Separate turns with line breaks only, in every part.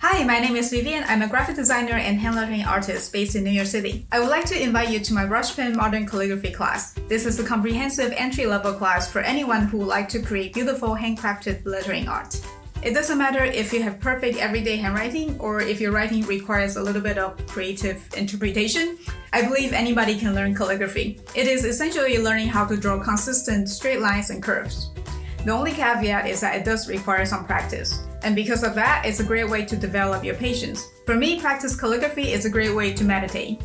Hi, my name is Vivian. I'm a graphic designer and handwriting artist based in New York City. I would like to invite you to my brush pen modern calligraphy class. This is a comprehensive entry-level class for anyone who would like to create beautiful handcrafted lettering art. It doesn't matter if you have perfect everyday handwriting or if your writing requires a little bit of creative interpretation. I believe anybody can learn calligraphy. It is essentially learning how to draw consistent straight lines and curves. The only caveat is that it does require some practice. And because of that, it's a great way to develop your patience. For me, practice calligraphy is a great way to meditate.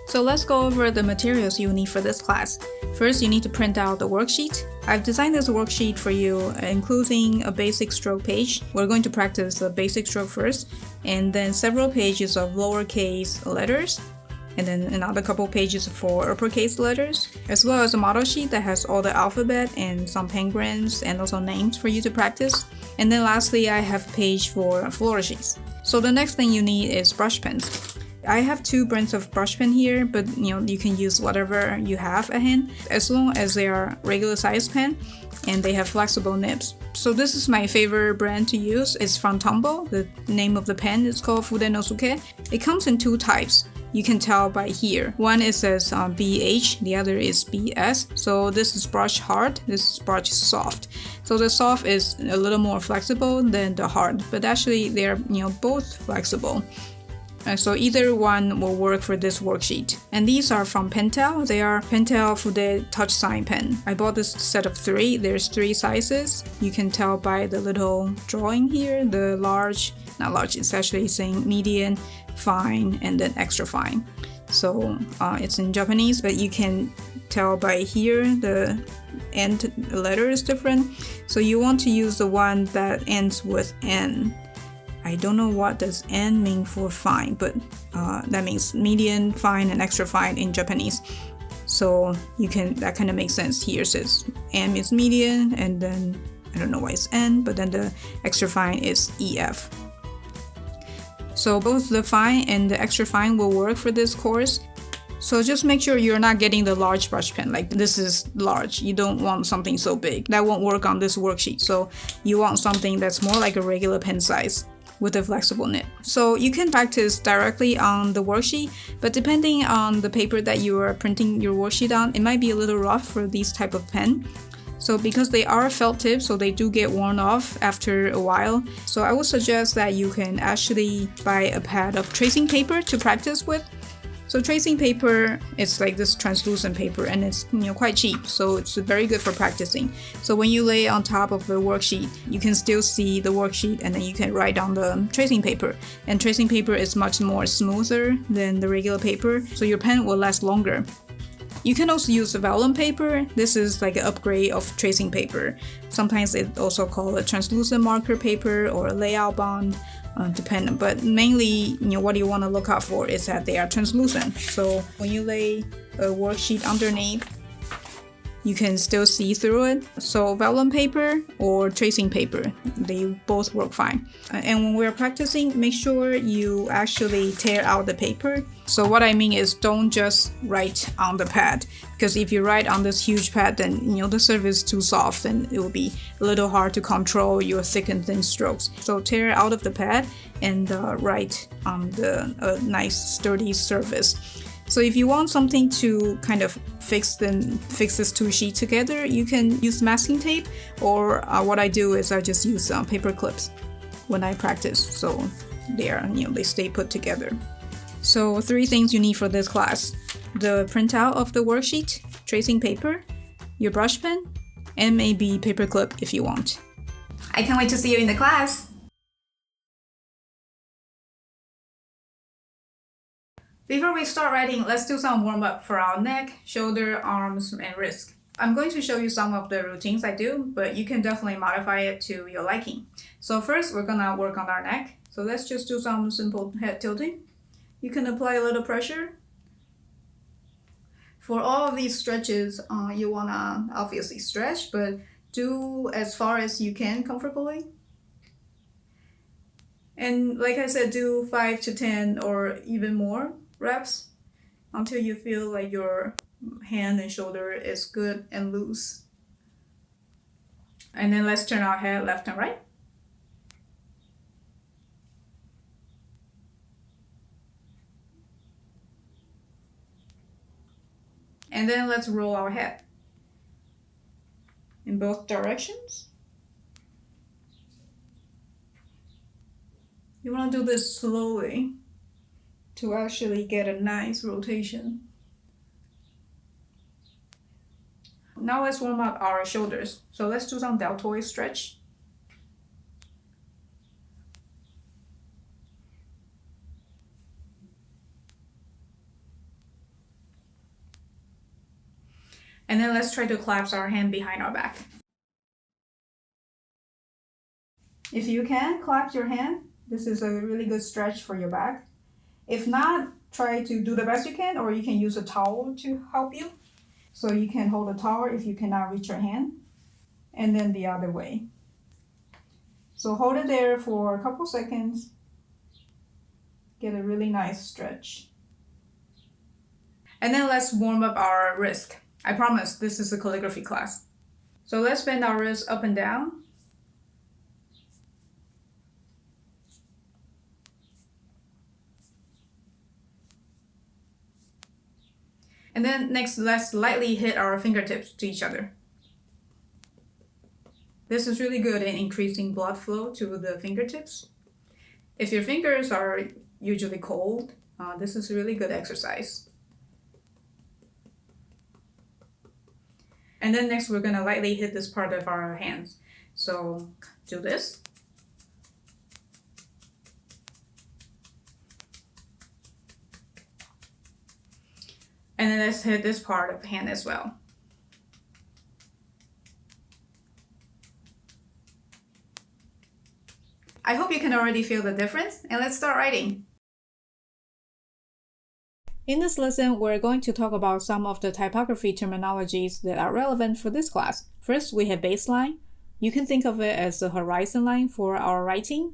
So let's go over the materials you need for this class. First, you need to print out the worksheet. I've designed this worksheet for you, including a basic stroke page. We're going to practice the basic stroke first, and then several pages of lowercase letters, and then another couple pages for uppercase letters, as well as a model sheet that has all the alphabet and some penguins and also names for you to practice. And then lastly, I have a page for flourishes. So the next thing you need is brush pens. I have 2 brands of brush pen here, but you can use whatever you have at hand, as long as they are regular size pen and they have flexible nibs. So this is my favorite brand to use. It's from Tombow. The name of the pen is called Fudenosuke. It comes in 2 types. You can tell by here. One it says BH, the other is BS. So this is brush hard, this is brush soft. So the soft is a little more flexible than the hard, but actually they're both flexible. So either one will work for this worksheet. And these are from Pentel. They are Pentel Fude Touch Sign Pen. I bought this set of 3. There's 3 sizes. You can tell by the little drawing here. The large, not large, it's actually saying medium, fine, and then extra fine. So it's in Japanese, but you can tell by here the end letter is different. So you want to use the one that ends with N. I don't know what does N mean for fine, but that means medium, fine, and extra fine in Japanese. So that kind of makes sense. Here says M is medium, and then I don't know why it's N, but then the extra fine is EF. So both the fine and the extra fine will work for this course. So just make sure you're not getting the large brush pen, like this is large. You don't want something so big. That won't work on this worksheet. So you want something that's more like a regular pen size with a flexible nib. So you can practice directly on the worksheet, but depending on the paper that you are printing your worksheet on, it might be a little rough for these type of pen. So because they are felt tips, so they do get worn off after a while. So I would suggest that you can actually buy a pad of tracing paper to practice with. So tracing paper is like this translucent paper, and it's quite cheap, so it's very good for practicing. So when you lay on top of the worksheet, you can still see the worksheet, and then you can write on the tracing paper. And tracing paper is much more smoother than the regular paper, so your pen will last longer. You can also use vellum paper. This is like an upgrade of tracing paper. Sometimes it's also called a translucent marker paper or a layout bond. Dependent, but mainly what you want to look out for is that they are translucent. So when you lay a worksheet underneath, you can still see through it. So vellum paper or tracing paper, they both work fine. And when we're practicing, make sure you actually tear out the paper. So what I mean is don't just write on the pad, because if you write on this huge pad, then the surface is too soft and it will be a little hard to control your thick and thin strokes. So tear it out of the pad and write on the nice sturdy surface. So if you want something to kind of fix this 2 sheets together, you can use masking tape, or what I do is I just use paper clips when I practice, so they stay put together. So 3 things you need for this class: the printout of the worksheet, tracing paper, your brush pen, and maybe paper clip if you want. I can't wait to see you in the class! Before we start writing, let's do some warm-up for our neck, shoulder, arms, and wrist. I'm going to show you some of the routines I do, but you can definitely modify it to your liking. So first, we're gonna work on our neck. So let's just do some simple head tilting. You can apply a little pressure. For all of these stretches, you wanna obviously stretch, but do as far as you can comfortably. And like I said, do 5 to 10 or even more reps until you feel like your hand and shoulder is good and loose. And then let's turn our head left and right. And then let's roll our head in both directions. You want to do this slowly to actually get a nice rotation. Now let's warm up our shoulders. So let's do some deltoid stretch. And then let's try to clasp our hand behind our back. If you can, clasp your hand. This is a really good stretch for your back. If not, try to do the best you can, or you can use a towel to help you. So you can hold a towel if you cannot reach your hand, and then the other way. So hold it there for a couple seconds. Get a really nice stretch. And then let's warm up our wrist. I promise this is a calligraphy class. So let's bend our wrist up and down. And then next, let's lightly hit our fingertips to each other. This is really good in increasing blood flow to the fingertips. If your fingers are usually cold, this is a really good exercise. And then next, we're gonna lightly hit this part of our hands. So do this. And then let's hit this part of the hand as well. I hope you can already feel the difference, and let's start writing. In this lesson, we're going to talk about some of the typography terminologies that are relevant for this class. First, we have baseline. You can think of it as the horizon line for our writing.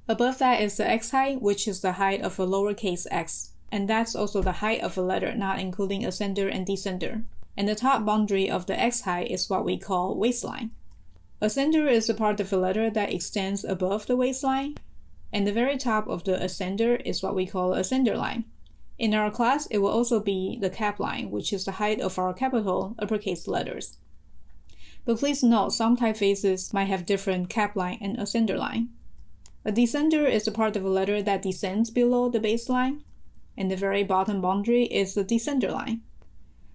Above that is the x height, which is the height of a lowercase x. And that's also the height of a letter, not including ascender and descender. And the top boundary of the x height is what we call waistline. Ascender is the part of a letter that extends above the waistline, and the very top of the ascender is what we call ascender line. In our class, it will also be the cap line, which is the height of our capital uppercase letters. But please note, some typefaces might have different cap line and ascender line. A descender is the part of a letter that descends below the baseline, and the very bottom boundary is the descender line.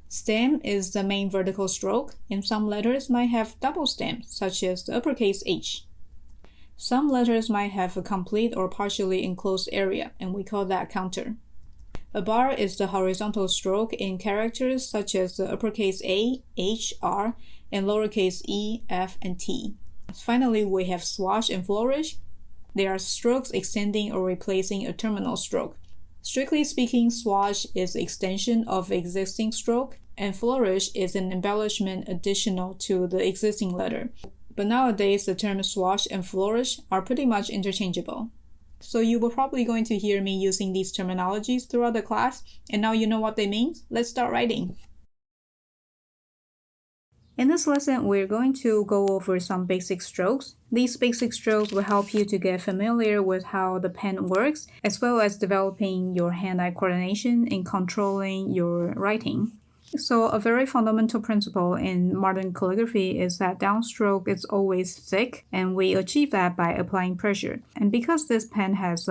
Stem is the main vertical stroke, and some letters might have double stem, such as the uppercase H. Some letters might have a complete or partially enclosed area, and we call that counter. A bar is the horizontal stroke in characters such as the uppercase A, H, R, and lowercase e, f, and t. Finally, we have swash and flourish. They are strokes extending or replacing a terminal stroke. Strictly speaking, swash is extension of existing stroke, and flourish is an embellishment additional to the existing letter. But nowadays, the terms swash and flourish are pretty much interchangeable. So you were probably going to hear me using these terminologies throughout the class, and now you know what they mean. Let's start writing. In this lesson, we're going to go over some basic strokes. These basic strokes will help you to get familiar with how the pen works, as well as developing your hand-eye coordination and controlling your writing. So a very fundamental principle in modern calligraphy is that downstroke is always thick, and we achieve that by applying pressure. And because this pen has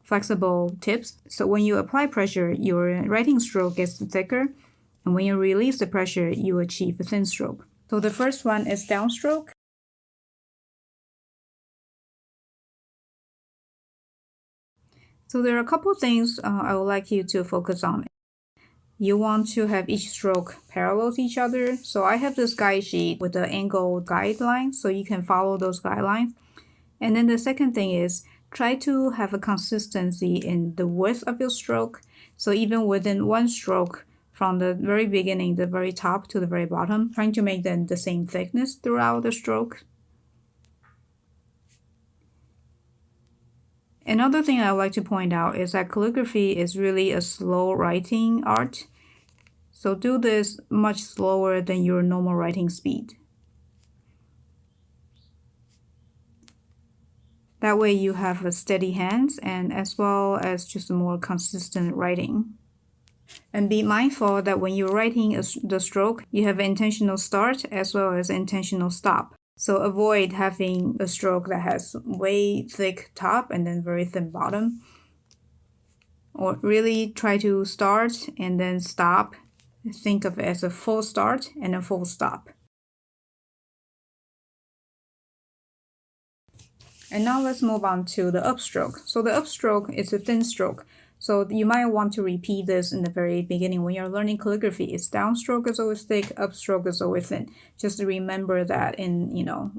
flexible tips, so when you apply pressure, your writing stroke gets thicker, and when you release the pressure, you achieve a thin stroke. So the first one is downstroke. So there are a couple things I would like you to focus on. You want to have each stroke parallel to each other. So I have this guide sheet with the angled guidelines, so you can follow those guidelines. And then the second thing is try to have a consistency in the width of your stroke. So even within one stroke, from the very beginning, the very top to the very bottom, trying to make them the same thickness throughout the stroke. Another thing I would like to point out is that calligraphy is really a slow writing art. So do this much slower than your normal writing speed. That way you have a steady hands and as well as just a more consistent writing. And be mindful that when you're writing the stroke, you have intentional start as well as intentional stop. So avoid having a stroke that has way thick top and then very thin bottom. Or really try to start and then stop. Think of it as a full start and a full stop. And now let's move on to the upstroke. So the upstroke is a thin stroke. So you might want to repeat this in the very beginning when you're learning calligraphy. It's downstroke is always thick, upstroke is always thin. Just remember that in,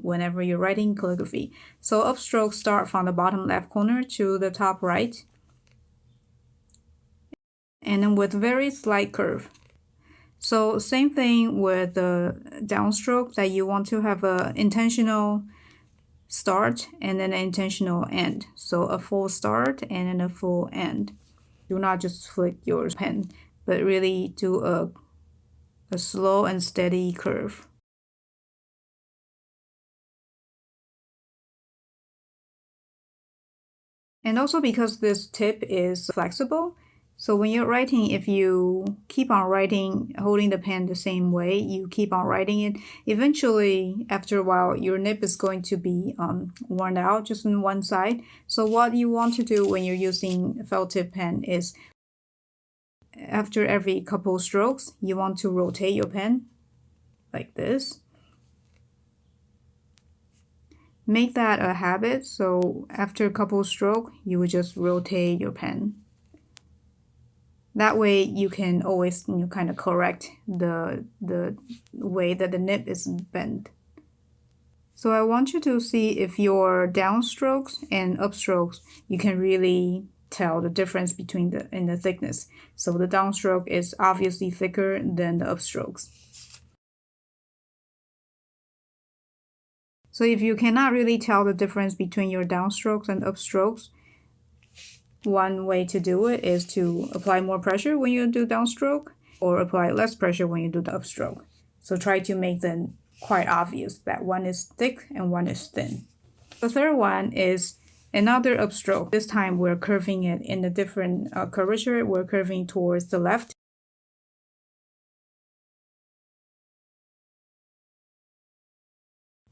whenever you're writing calligraphy. So upstroke start from the bottom left corner to the top right. And then with very slight curve. So same thing with the downstroke, that you want to have an intentional start and then an intentional end. So a full start and then a full end. Do not just flick your pen, but really do a slow and steady curve. And also because this tip is flexible, so when you're writing, if you keep on writing, holding the pen the same way, you keep on writing it, eventually, after a while, your nib is going to be worn out just on one side. So what you want to do when you're using a felt tip pen is, after every couple strokes, you want to rotate your pen like this. Make that a habit, so after a couple strokes, you would just rotate your pen. That way you can always kind of correct the way that the nib is bent. So I want you to see if your downstrokes and upstrokes, you can really tell the difference between the thickness. So the downstroke is obviously thicker than the upstrokes. So if you cannot really tell the difference between your downstrokes and upstrokes, one way to do it is to apply more pressure when you do downstroke, or apply less pressure when you do the upstroke. So try to make them quite obvious that one is thick and one is thin. The third one is another upstroke. This time we're curving it in a different curvature. We're curving towards the left.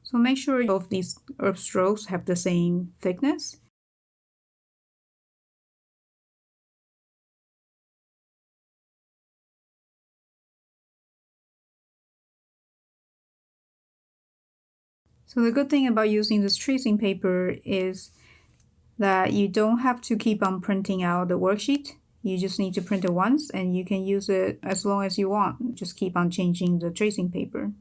So make sure both these upstrokes have the same thickness. So the good thing about using this tracing paper is that you don't have to keep on printing out the worksheet. You just need to print it once and you can use it as long as you want. Just keep on changing the tracing paper.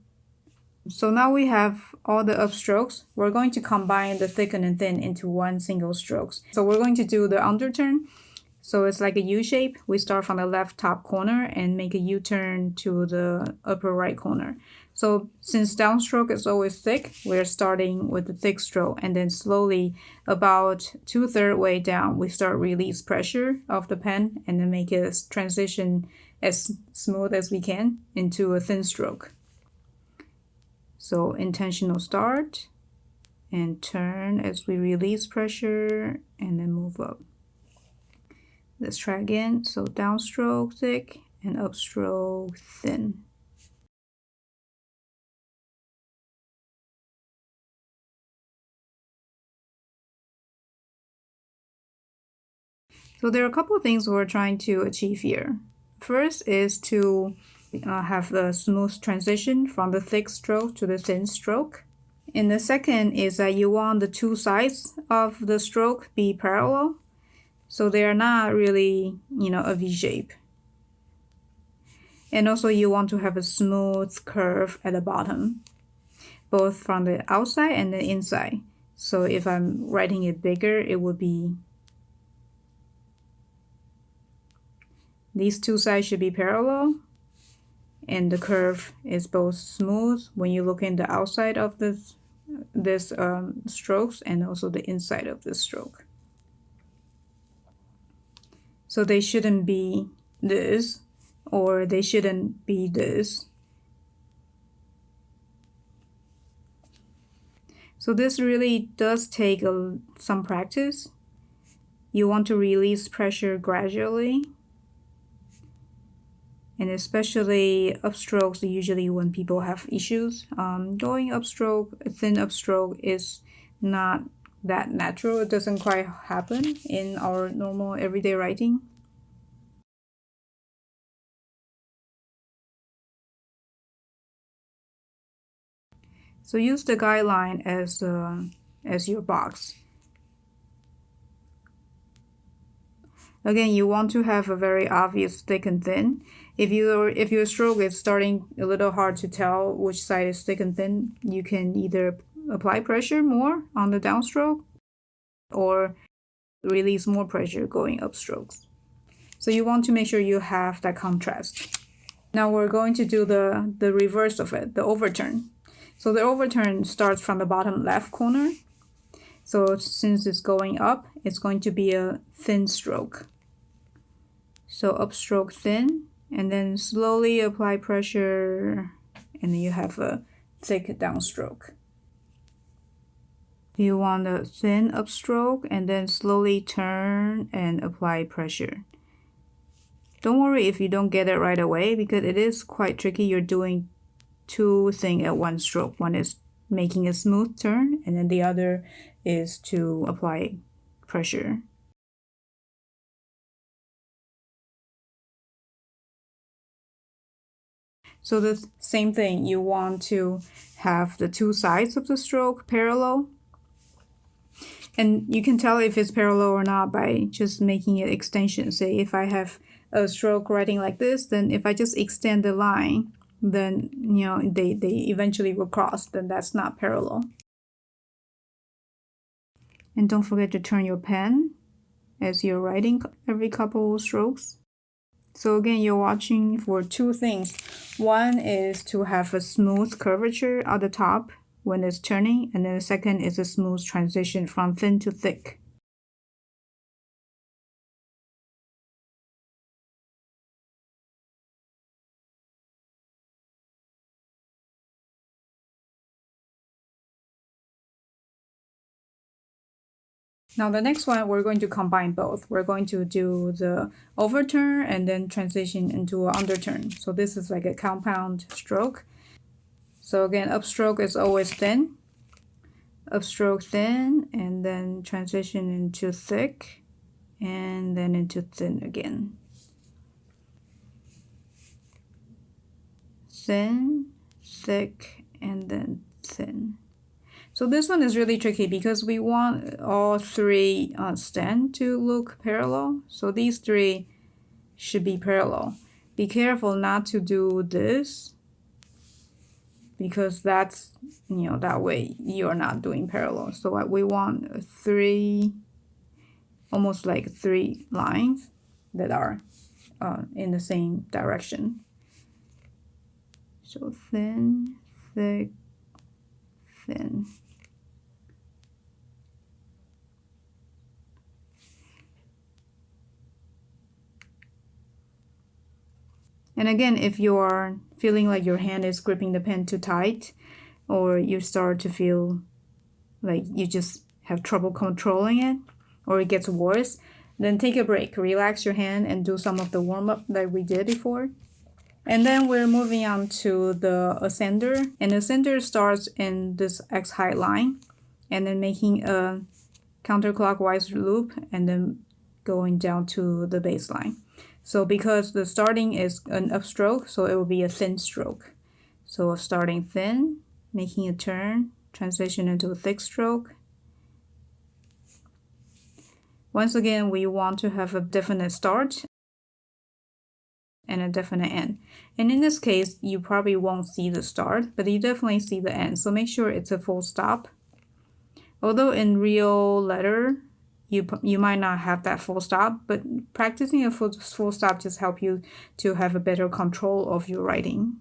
So now we have all the upstrokes. We're going to combine the thicken and thin into one single strokes. So we're going to do the underturn. So it's like a U shape. We start from the left top corner and make a U-turn to the upper right corner. So since downstroke is always thick, we're starting with the thick stroke, and then slowly about 2/3 way down, we start release pressure of the pen and then make it transition as smooth as we can into a thin stroke. So intentional start and turn as we release pressure and then move up. Let's try again. So downstroke thick and upstroke thin. So there are a couple of things we're trying to achieve here. First is to have a smooth transition from the thick stroke to the thin stroke. And the second is that you want the two sides of the stroke be parallel. So they are not really, a V shape. And also you want to have a smooth curve at the bottom, both from the outside and the inside. So if I'm writing it bigger, it would be, these two sides should be parallel, and the curve is both smooth when you look in the outside of this strokes and also the inside of the stroke. So they shouldn't be this, or they shouldn't be this. So this really does take some practice. You want to release pressure gradually. And especially upstrokes, usually when people have issues. Going upstroke, thin upstroke is not that natural. It doesn't quite happen in our normal everyday writing. So use the guideline as your box. Again, you want to have a very obvious thick and thin. If your stroke is starting a little hard to tell which side is thick and thin, you can either apply pressure more on the downstroke or release more pressure going upstrokes. So you want to make sure you have that contrast. Now we're going to do the reverse of it, the overturn. So the overturn starts from the bottom left corner. So since it's going up, it's going to be a thin stroke. So upstroke thin, and then slowly apply pressure, and then you have a thick downstroke. You want a thin upstroke, and then slowly turn and apply pressure. Don't worry if you don't get it right away, because it is quite tricky. You're doing two things at one stroke. One is making a smooth turn, and then the other is to apply pressure. So the same thing, you want to have the two sides of the stroke parallel. And you can tell if it's parallel or not by just making it extension. Say if I have a stroke writing like this, then if I just extend the line, then they eventually will cross, then that's not parallel. And don't forget to turn your pen as you're writing every couple strokes. So again, you're watching for two things. One is to have a smooth curvature at the top when it's turning, and then the second is a smooth transition from thin to thick. Now the next one, we're going to combine both. We're going to do the overturn and then transition into an underturn. So this is like a compound stroke. So again, upstroke is always thin, upstroke thin, and then transition into thick, and then into thin again. Thin, thick, and then thin. So this one is really tricky because we want all three stand to look parallel. So these three should be parallel. Be careful not to do this because that's, that way you're not doing parallel. So we want three, almost like three lines that are in the same direction. So thin, thick, thin. And again, if you're feeling like your hand is gripping the pen too tight, or you start to feel like you just have trouble controlling it, or it gets worse, then take a break, relax your hand, and do some of the warm-up that we did before. And then we're moving on to the ascender. And ascender starts in this X height line, and then making a counterclockwise loop, and then going down to the baseline. So because the starting is an upstroke, so it will be a thin stroke. So starting thin, making a turn, transition into a thick stroke. Once again, we want to have a definite start and a definite end. And in this case, you probably won't see the start, but you definitely see the end. So make sure it's a full stop. Although in real letter, you might not have that full stop, but practicing a full stop just help you to have a better control of your writing.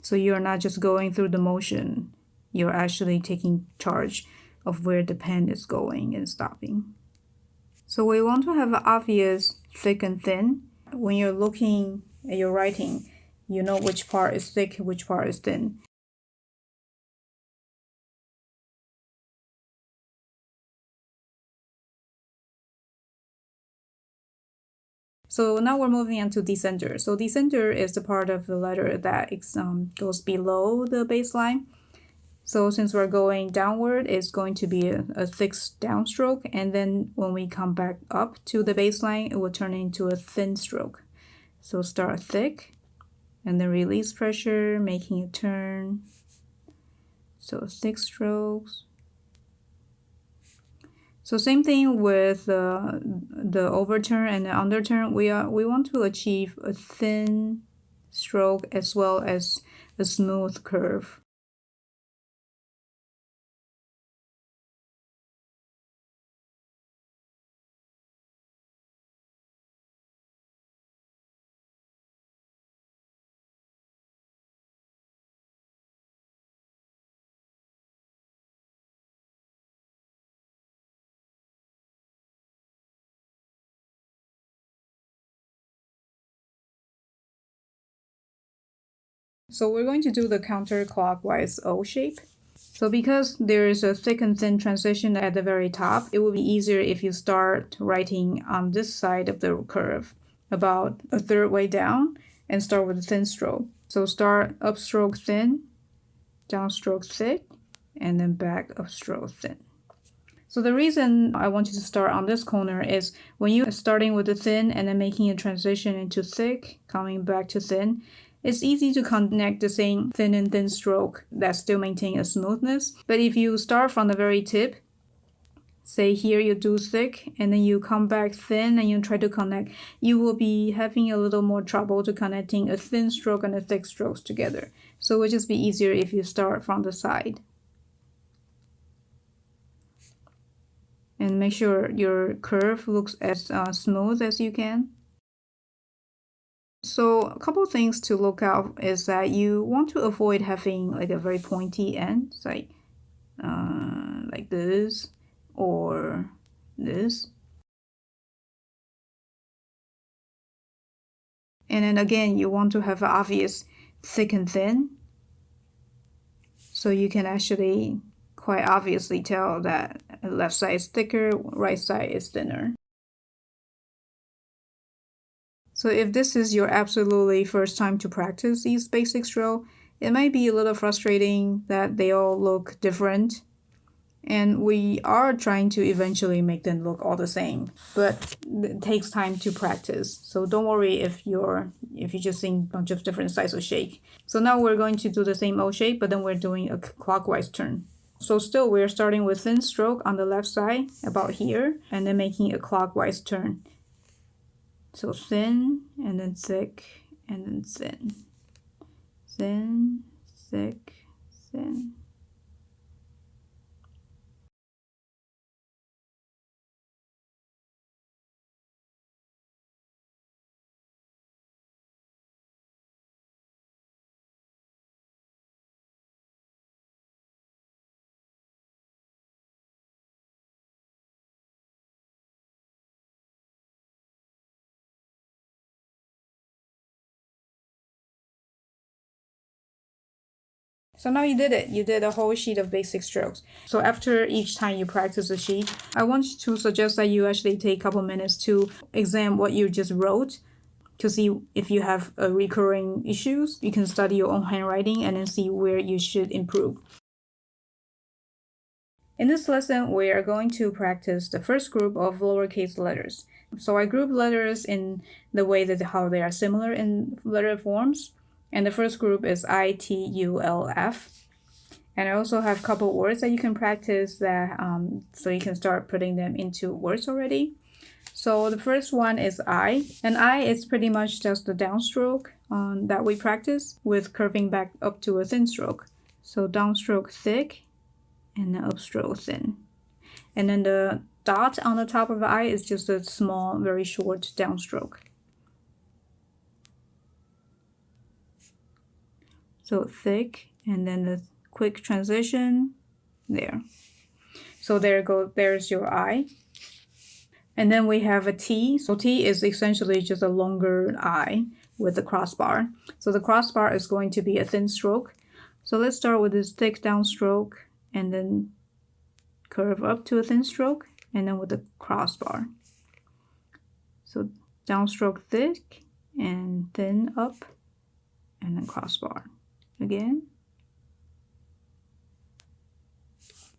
So you're not just going through the motion, you're actually taking charge of where the pen is going and stopping. So we want to have an obvious thick and thin. When you're looking at your writing, you know which part is thick, which part is thin. So now we're moving on to descender. So descender is the part of the letter that goes below the baseline. So since we're going downward, it's going to be a thick downstroke, and then when we come back up to the baseline, it will turn into a thin stroke. So start thick, and then release pressure, making a turn. So thick strokes. So same thing with the overturn and the underturn. We want to achieve a thin stroke as well as a smooth curve. So we're going to do the counterclockwise O shape. So because there is a thick and thin transition at the very top, it will be easier if you start writing on this side of the curve, about a third way down, and start with a thin stroke. So start upstroke thin, downstroke thick, and then back upstroke thin. So the reason I want you to start on this corner is when you are starting with the thin and then making a transition into thick, coming back to thin, it's easy to connect the same thin and thin stroke that still maintain a smoothness. But if you start from the very tip, say here you do thick and then you come back thin and you try to connect, you will be having a little more trouble to connecting a thin stroke and a thick strokes together. So it will just be easier if you start from the side. And make sure your curve looks as smooth as you can. So a couple of things to look out is that you want to avoid having like a very pointy end, like this or this. And then again, you want to have an obvious thick and thin, so you can actually quite obviously tell that left side is thicker, right side is thinner. So if this is your absolutely first time to practice these basic strokes, it might be a little frustrating that they all look different. And we are trying to eventually make them look all the same, but it takes time to practice. So don't worry if you're just seeing a bunch of different sides of shape. So now we're going to do the same O shape, but then we're doing a clockwise turn. So still we're starting with thin stroke on the left side, about here, and then making a clockwise turn. So thin, and then thick, and then thin. Thin, thick, thin. So now you did it. You did a whole sheet of basic strokes. So after each time you practice a sheet, I want to suggest that you actually take a couple minutes to examine what you just wrote to see if you have recurring issues. You can study your own handwriting and then see where you should improve. In this lesson, we are going to practice the first group of lowercase letters. So I group letters in the way that how they are similar in letter forms. And the first group is ITULF. And I also have a couple words that you can practice that so you can start putting them into words already. So the first one is I, and I is pretty much just the downstroke that we practice with curving back up to a thin stroke. So downstroke thick and then upstroke thin. And then the dot on the top of the I is just a small, very short downstroke. So thick, and then the quick transition there. So there's your I. And then we have a T. So T is essentially just a longer I with the crossbar. So the crossbar is going to be a thin stroke. So let's start with this thick downstroke and then curve up to a thin stroke and then with the crossbar. So downstroke thick and thin up, and then crossbar again.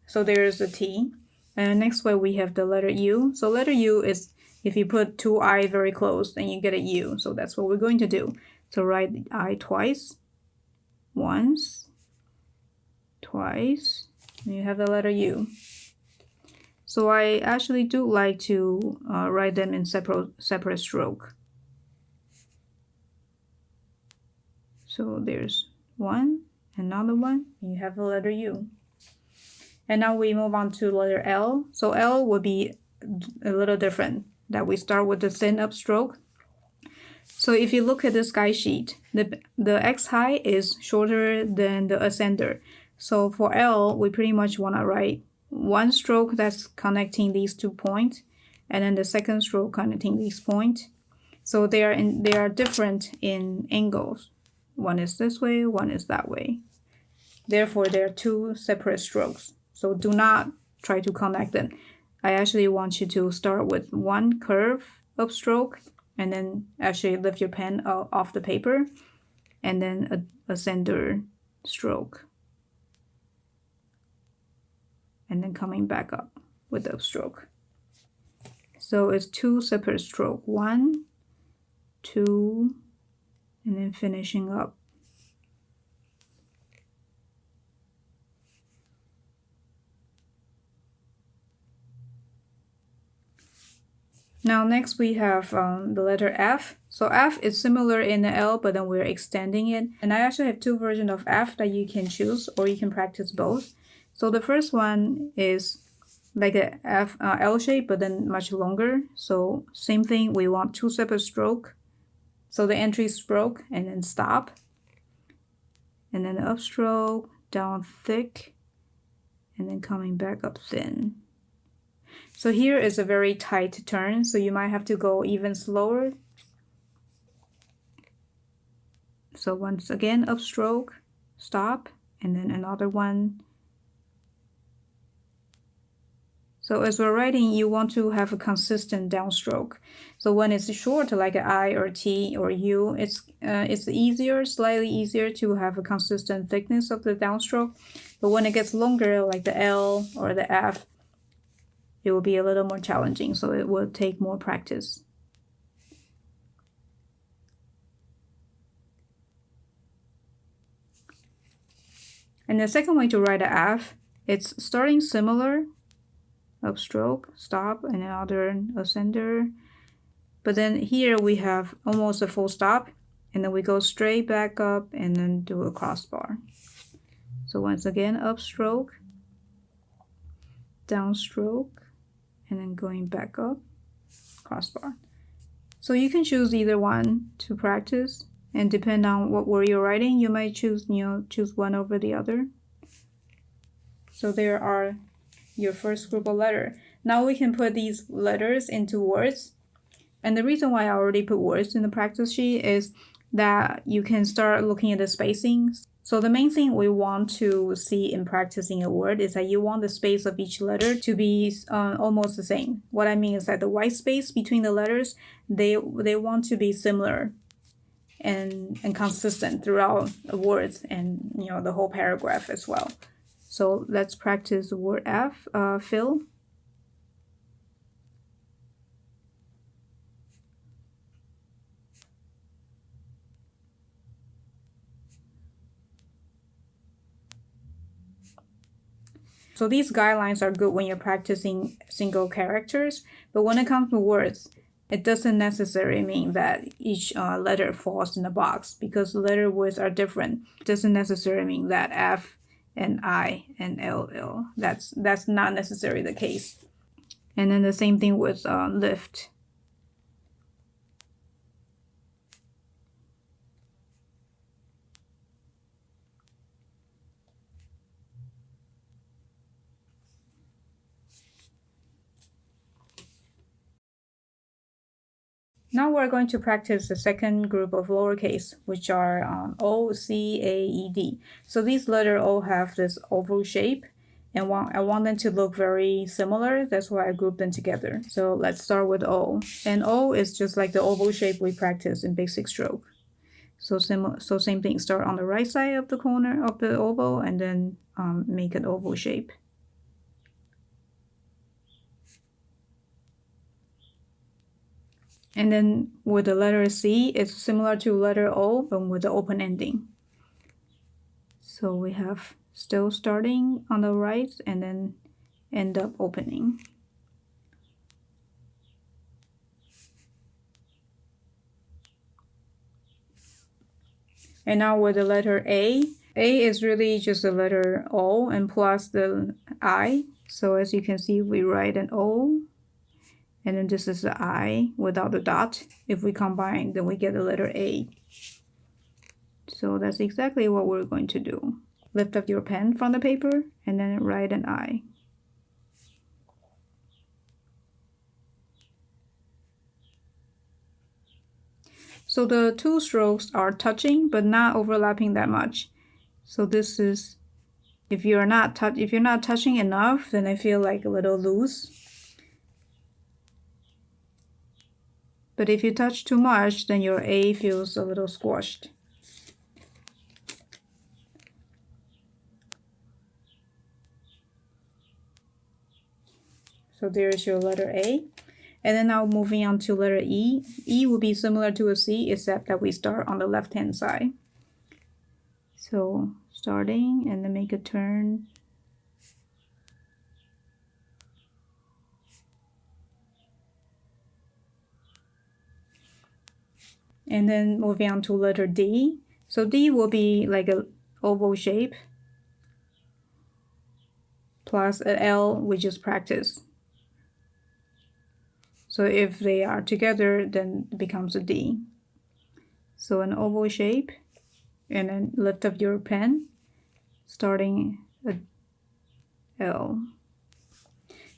So there's a T. And next way we have the letter U. So letter U is if you put two I very close, then you get a U. So that's what we're going to do. So write the I twice, once, twice, and you have the letter U. So I actually do like to write them in separate stroke. So there's one, another one, and you have the letter U. And now we move on to letter L. So L will be a little different, that we start with the thin upstroke. So if you look at the sky sheet, the X height is shorter than the ascender. So for L, we pretty much want to write one stroke that's connecting these 2 points, and then the second stroke connecting these points. So they are different in angles. One is this way, one is that way. Therefore, they are two separate strokes. So do not try to connect them. I actually want you to start with one curve upstroke, and then actually lift your pen off the paper, and then a center stroke. And then coming back up with the upstroke. So it's two separate strokes. 1, 2, and then finishing up. Now next we have the letter F. So F is similar in the L, but then we're extending it. And I actually have two versions of F that you can choose, or you can practice both. So the first one is like a L shape, but then much longer. So same thing, we want two separate stroke. So the entry stroke and then stop. And then upstroke, down thick, and then coming back up thin. So here is a very tight turn, so you might have to go even slower. So once again, upstroke, stop, and then another one. So as we're writing, you want to have a consistent downstroke. So when it's short, like an I or T or U, it's easier, slightly easier to have a consistent thickness of the downstroke. But when it gets longer, like the L or the F, it will be a little more challenging, so it will take more practice. And the second way to write an F, it's starting similar, upstroke, stop, and another ascender. But then here we have almost a full stop, and then we go straight back up and then do a crossbar. So once again, upstroke, downstroke, and then going back up, crossbar. So you can choose either one to practice, and depend on what word you're writing, you might choose one over the other. So there are your first group of letters. Now we can put these letters into words. And the reason why I already put words in the practice sheet is that you can start looking at the spacing. So the main thing we want to see in practicing a word is that you want the space of each letter to be almost the same. What I mean is that the white space between the letters, they want to be similar and consistent throughout the words and the whole paragraph as well. So let's practice the word F, fill. So these guidelines are good when you're practicing single characters, but when it comes to words, it doesn't necessarily mean that each letter falls in the box, because letter words are different. It doesn't necessarily mean that F and I and LL. That's not necessarily the case. And then the same thing with lift. Now we're going to practice the second group of lowercase, which are O, C, A, E, D. So these letters all have this oval shape, and I want them to look very similar. That's why I grouped them together. So let's start with O. And O is just like the oval shape we practice in basic stroke. So same thing, start on the right side of the corner of the oval and then make an oval shape. And then with the letter C, it's similar to letter O, but with the open ending. So we have still starting on the right and then end up opening. And now with the letter A is really just the letter O and plus the I. So as you can see, we write an O, and then this is the I without the dot. If we combine, then we get the letter A. So that's exactly what we're going to do. Lift up your pen from the paper and then write an I. So the two strokes are touching but not overlapping that much. So this is, if you're not touching enough, then I feel like a little loose. But if you touch too much, then your A feels a little squashed. So there's your letter A. And then now moving on to letter E. E will be similar to a C, except that we start on the left-hand side. So starting and then make a turn. And then moving on to letter D. So D will be like a oval shape plus a L, we just practice. So if they are together, then it becomes a D. So an oval shape, and then lift up your pen, starting a L.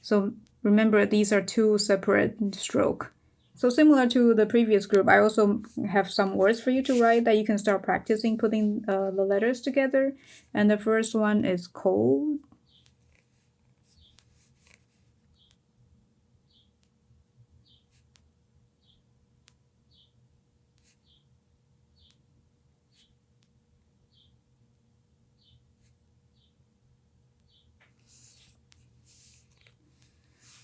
So remember, these are two separate strokes. So similar to the previous group, I also have some words for you to write that you can start practicing putting the letters together. And the first one is cold.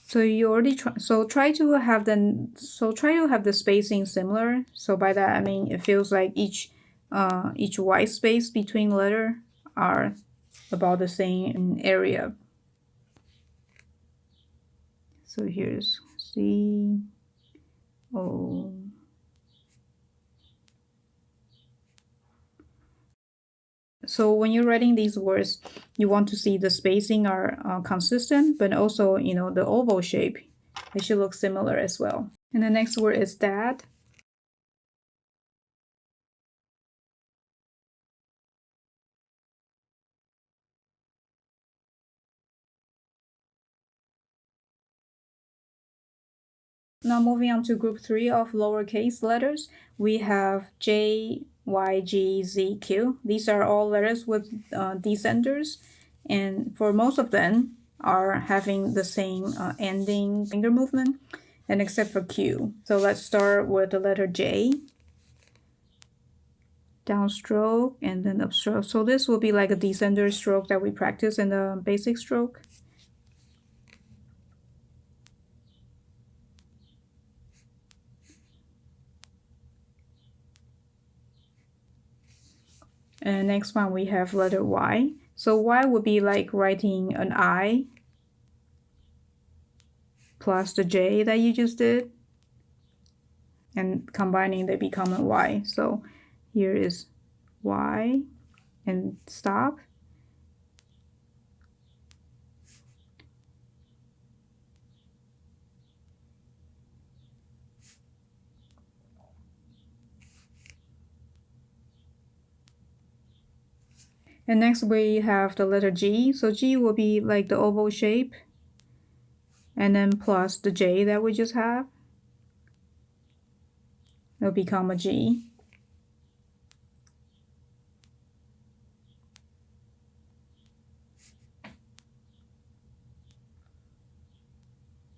So you already try to have the spacing similar. So by that I mean it feels like each white space between letter are about the same area. So here's C, O. So when you're writing these words, you want to see the spacing are consistent, but also, the oval shape, it should look similar as well. And the next word is dad. Now moving on to group 3 of lowercase letters, we have J, Y, G, Z, Q. These are all letters with descenders, and for most of them are having the same ending finger movement, and except for Q. So let's start with the letter J. Downstroke and then upstroke. So this will be like a descender stroke that we practice in the basic stroke. And next one we have letter Y. So Y would be like writing an I plus the J that you just did, and combining they become a Y. So here is Y and stop. And next we have the letter G. So G will be like the oval shape, and then plus the J that we just have. It'll become a G.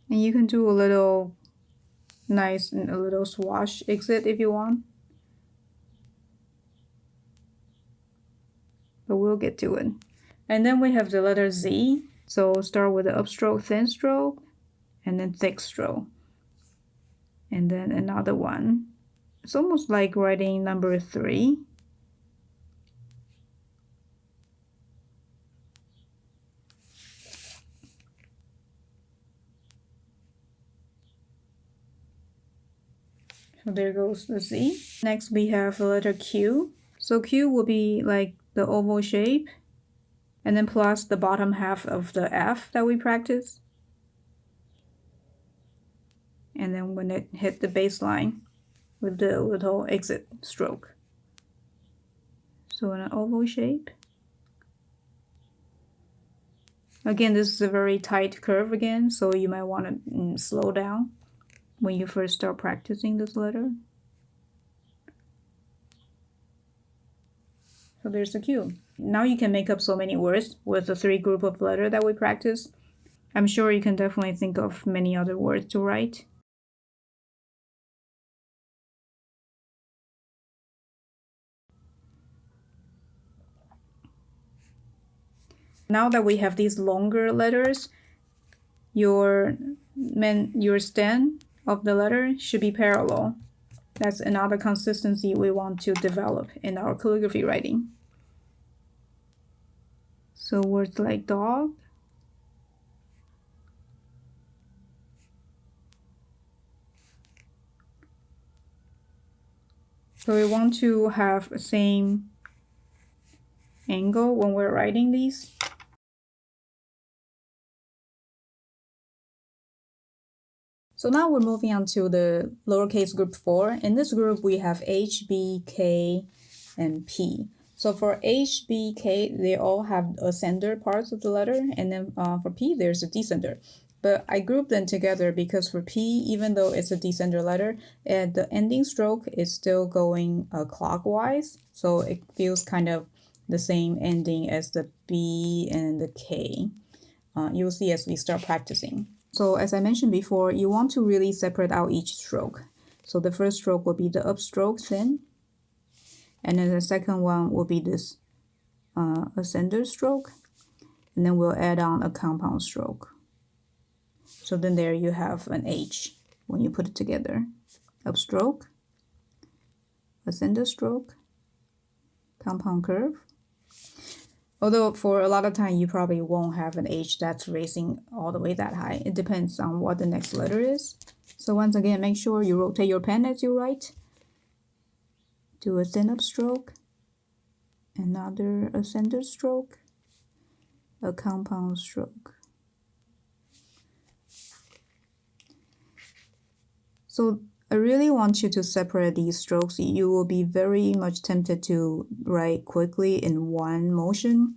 And you can do a little nice and a little swash exit if you want. But we'll get to it. And then we have the letter Z. So start with the upstroke, thin stroke, and then thick stroke. And then another one. It's almost like writing number 3. So there goes the Z. Next we have the letter Q. So Q will be like the oval shape, and then plus the bottom half of the F that we practiced. And then when it hit the baseline with the little exit stroke. So in an oval shape. Again, this is a very tight curve again, so you might want to slow down when you first start practicing this letter. So there's the Q. Now you can make up so many words with the 3 group of letter that we practice. I'm sure you can definitely think of many other words to write. Now that we have these longer letters, your stem of the letter should be parallel. That's another consistency we want to develop in our calligraphy writing. So words like dog, so we want to have the same angle when we're writing these. So now we're moving on to the lowercase group 4. In this group, we have H, B, K, and P. So for H, B, K, they all have ascender parts of the letter, and then for P, there's a descender. But I grouped them together because for P, even though it's a descender letter, the ending stroke is still going clockwise, so it feels kind of the same ending as the B and the K. You'll see as we start practicing. So as I mentioned before, you want to really separate out each stroke. So the first stroke will be the upstroke thin, and then the second one will be this ascender stroke, and then we'll add on a compound stroke. So then there you have an H when you put it together. Upstroke, ascender stroke, compound curve. Although for a lot of time, you probably won't have an H that's raising all the way that high. It depends on what the next letter is. So once again, make sure you rotate your pen as you write. Do a thin upstroke, another ascender stroke, a compound stroke. So I really want you to separate these strokes. You will be very much tempted to write quickly in one motion,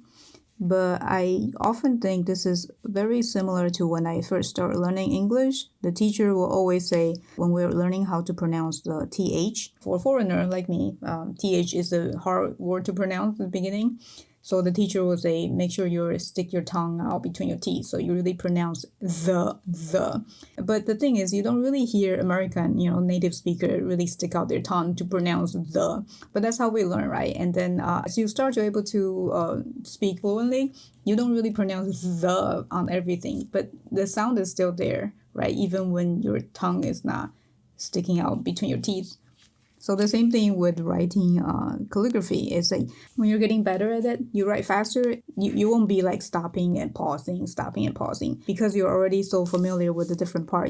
but I often think this is very similar to when I first started learning English. The teacher will always say when we're learning how to pronounce the TH, for a foreigner like me, TH is a hard word to pronounce at the beginning. So the teacher will say, make sure you stick your tongue out between your teeth. So you really pronounce the. But the thing is, you don't really hear American, native speaker really stick out their tongue to pronounce the. But that's how we learn, right? And then as you start to able to speak fluently, you don't really pronounce the on everything. But the sound is still there, right? Even when your tongue is not sticking out between your teeth. So the same thing with writing calligraphy. It's like when you're getting better at it, you write faster, you won't be like stopping and pausing, because you're already so familiar with the different part.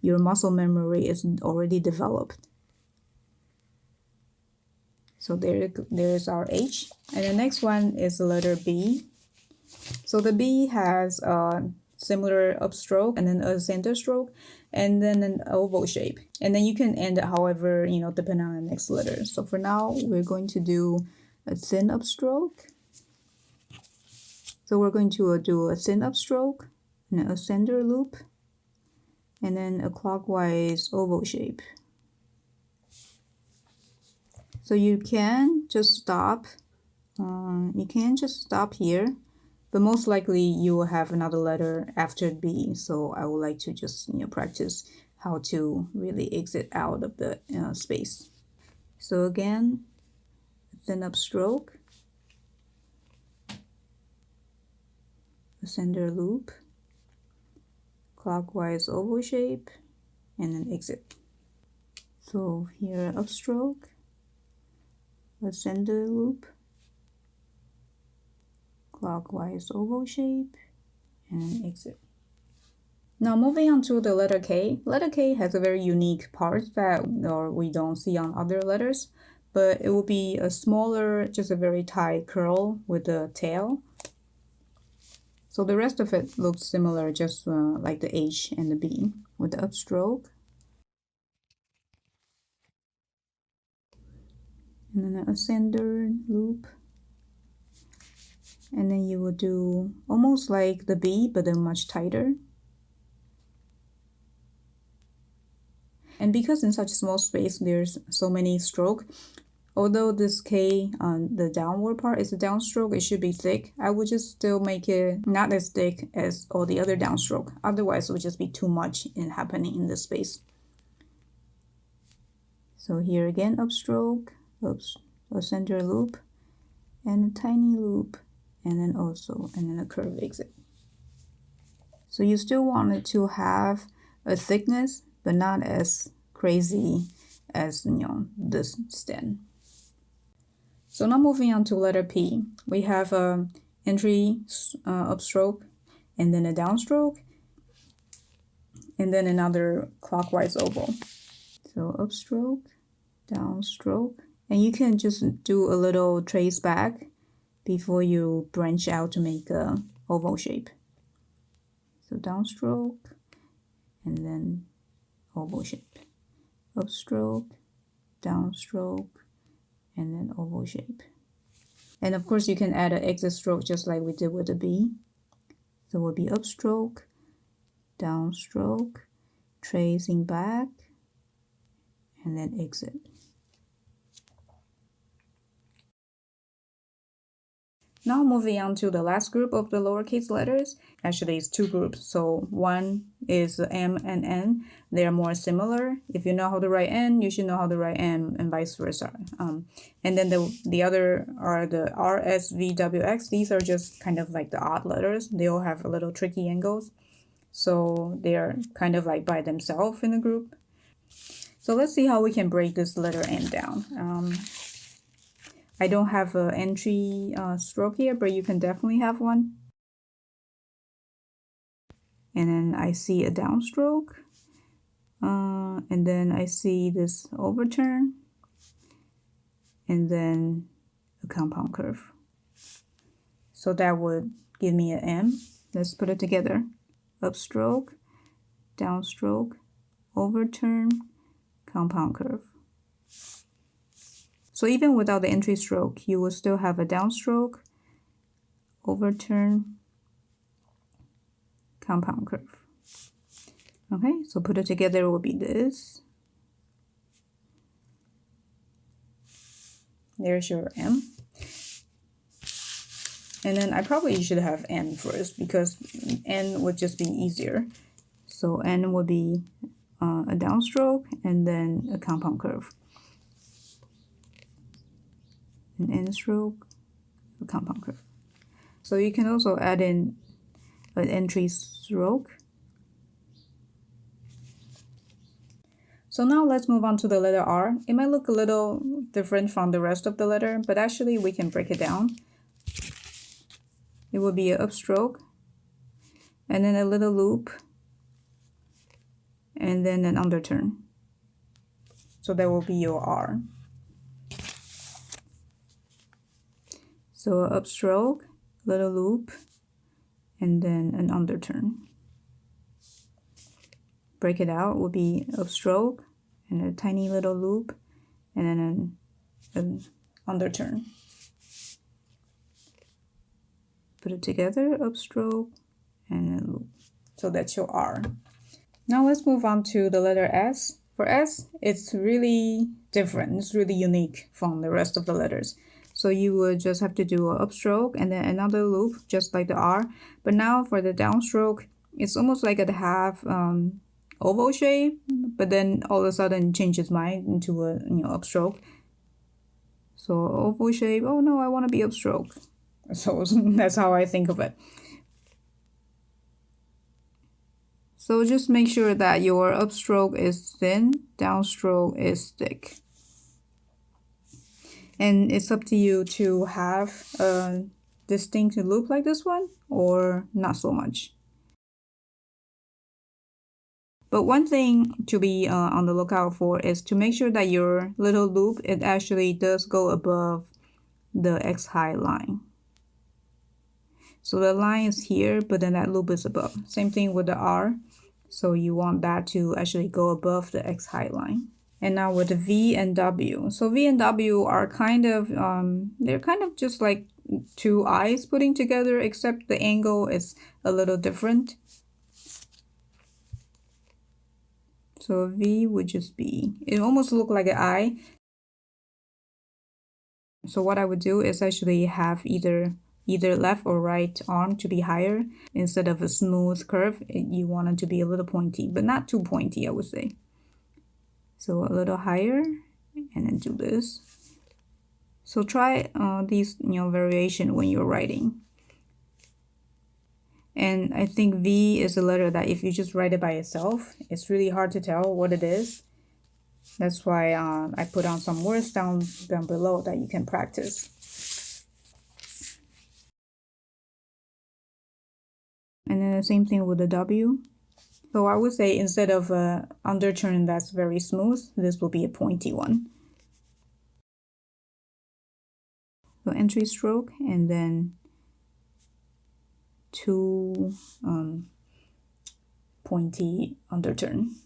Your muscle memory is already developed. So there's our H. And the next one is the letter B. So the B has a similar upstroke and then a center stroke, and then an oval shape. And then you can end it however, depending on the next letter. So for now, we're going to do a thin upstroke. So we're going to do a thin upstroke, and a ascender loop, and then a clockwise oval shape. So you can just stop. You can just stop here but most likely you will have another letter after B, so I would like to just practice how to really exit out of the space. So again, thin up stroke, a center loop, clockwise oval shape, and then exit. So here upstroke, a center loop, clockwise oval shape, and then exit. Now moving on to the letter K. Letter K has a very unique part that we don't see on other letters, but it will be a smaller, just a very tight curl with the tail. So the rest of it looks similar, just like the H and the B with the upstroke. And then a center loop. And then you will do almost like the B, but then much tighter. And because in such a small space, there's so many strokes, although this K on the downward part is a downstroke, it should be thick. I would just still make it not as thick as all the other downstroke. Otherwise, it would just be too much in happening in this space. So here again, upstroke, a center loop, and a tiny loop, and then a curved exit. So you still want it to have a thickness, but not as crazy as this stem. So now moving on to letter P, we have a entry upstroke, and then a downstroke, and then another clockwise oval. So upstroke, downstroke, and you can just do a little trace back before you branch out to make a oval shape. So downstroke, and then oval shape. Upstroke, downstroke, and then oval shape. And of course you can add an exit stroke just like we did with the B. So it will be upstroke, downstroke, tracing back, and then exit. Now moving on to the last group of the lowercase letters. Actually, it's two groups. So one is M and N. They are more similar. If you know how to write N, you should know how to write M, and vice versa. And then the other are the R, S, V, W, X. These are just kind of like the odd letters. They all have a little tricky angles. So they are kind of like by themselves in the group. So let's see how we can break this letter N down. I don't have an entry stroke here, but you can definitely have one. And then I see a downstroke. And then I see this overturn. And then a compound curve. So that would give me an M. Let's put it together. Upstroke, downstroke, overturn, compound curve. So even without the entry stroke, you will still have a downstroke, overturn, compound curve. Okay, so put it together, it will be this. There's your M. And then I probably should have N first because N would just be easier. So N would be a downstroke and then a compound curve. An N stroke, a compound curve. So you can also add in an entry stroke. So now let's move on to the letter R. It might look a little different from the rest of the letter, but actually we can break it down. It will be an upstroke, and then a little loop, and then an underturn. So that will be your R. So an upstroke, little loop, and then an underturn. Break it out will be upstroke, and a tiny little loop, and then an underturn. Put it together, upstroke, and a loop. So that's your R. Now let's move on to the letter S. For S, it's really different. It's really unique from the rest of the letters. So you would just have to do an upstroke and then another loop, just like the R. But now for the downstroke, it's almost like a half oval shape, but then all of a sudden changes mind into a upstroke. So oval shape, oh no, I want to be upstroke. So that's how I think of it. So just make sure that your upstroke is thin, downstroke is thick. And it's up to you to have a distinct loop like this one or not so much. But one thing to be on the lookout for is to make sure that your little loop, it actually does go above the X high line. So the line is here, but then that loop is above. Same thing with the R. So you want that to actually go above the X high line. And now with the V and W. So V and W are kind of, they're kind of just like two eyes putting together, except the angle is a little different. So V would just be, it almost look like an eye. So what I would do is actually have either left or right arm to be higher. Instead of a smooth curve, you want it to be a little pointy, but not too pointy, I would say. So a little higher, and then do this. So try these variation when you're writing. And I think V is a letter that if you just write it by itself, it's really hard to tell what it is. That's why I put on some words down below that you can practice. And then the same thing with the W. So I would say instead of an underturn that's very smooth, this will be a pointy one. So entry stroke and then two pointy underturn.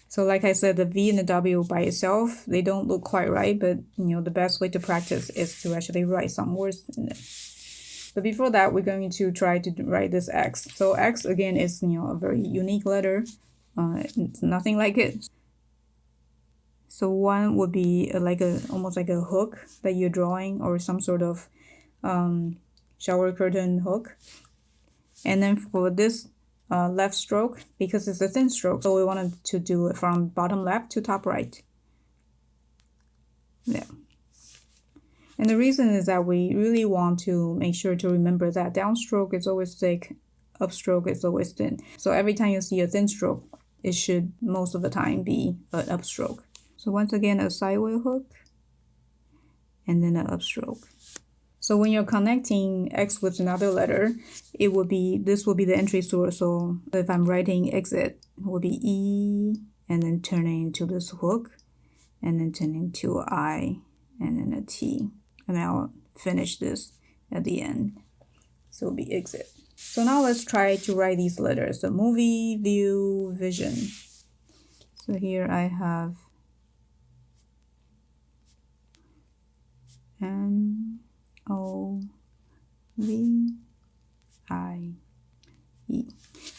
So like I said, the V and the W by itself, they don't look quite right, but the best way to practice is to actually write some words in it. But before that, we're going to try to write this X. So X again is a very unique letter. It's nothing like it. So one would be almost like a hook that you're drawing, or some sort of shower curtain hook. And then for this left stroke, because it's a thin stroke, so we wanted to do it from bottom left to top right. Yeah. And the reason is that we really want to make sure to remember that downstroke is always thick, upstroke is always thin. So every time you see a thin stroke, it should most of the time be an upstroke. So once again, a sideway hook, and then an upstroke. So when you're connecting X with another letter, this will be the entry source. So if I'm writing exit, it will be E, and then turning into this hook, and then turn into I, and then a T. And then I'll finish this at the end. So it'll be exit. So now let's try to write these letters. So movie, view, vision. So here I have M-O-V-I-E.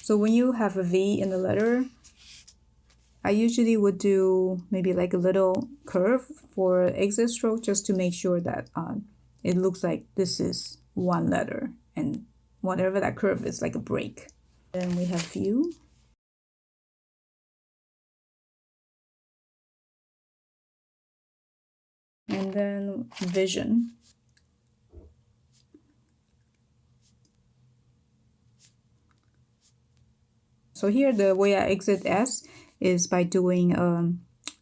So when you have a V in the letter, I usually would do maybe like a little curve for exit stroke, just to make sure that it looks like this is one letter, and whatever that curve is like a break. Then we have view. And then vision. So here the way I exit S is by doing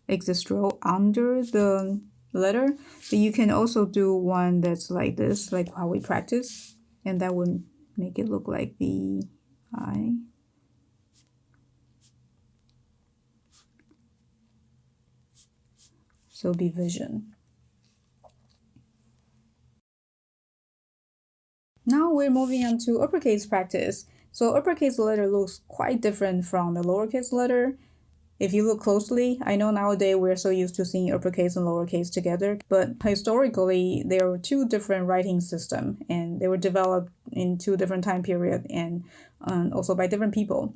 exit stroke under the letter, but you can also do one that's like this, like how we practice, and that would make it look like V-I. So be vision. Now we're moving on to uppercase practice. So uppercase letter looks quite different from the lowercase letter. If you look closely, I know nowadays we're so used to seeing uppercase and lowercase together, but historically there were two different writing systems, and they were developed in two different time periods, and also by different people.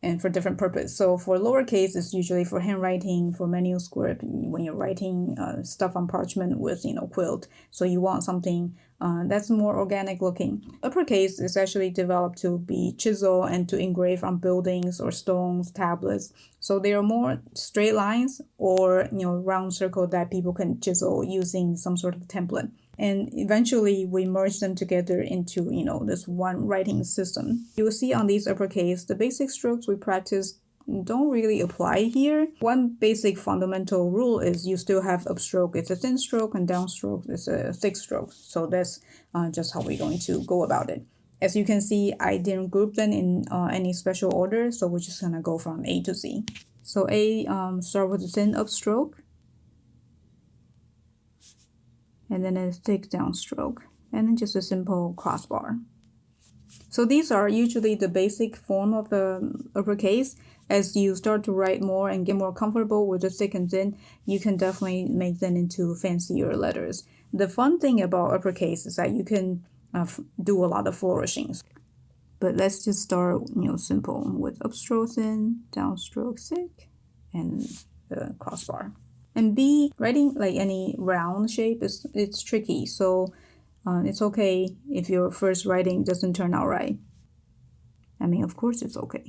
and for different purpose. So for lowercase, it's usually for handwriting, for manuscript, when you're writing stuff on parchment with, quilt. So you want something that's more organic looking. Uppercase is actually developed to be chiseled and to engrave on buildings or stones, tablets. So they are more straight lines or, round circle that people can chisel using some sort of template. And eventually we merge them together into, this one writing system. You will see on these uppercase, the basic strokes we practice don't really apply here. One basic fundamental rule is you still have upstroke, it's a thin stroke, and downstroke is a thick stroke. So that's just how we're going to go about it. As you can see, I didn't group them in any special order, so we're just gonna go from A to Z. So A, start with a thin upstroke, and then a thick downstroke, and then just a simple crossbar. So these are usually the basic form of the uppercase. As you start to write more and get more comfortable with the thick and thin, you can definitely make them into fancier letters. The fun thing about uppercase is that you can do a lot of flourishings. But let's just start, simple with upstroke thin, downstroke thick, and the crossbar. And B, writing like any round shape it's tricky, so it's okay if your first writing doesn't turn out right. I mean, of course it's okay.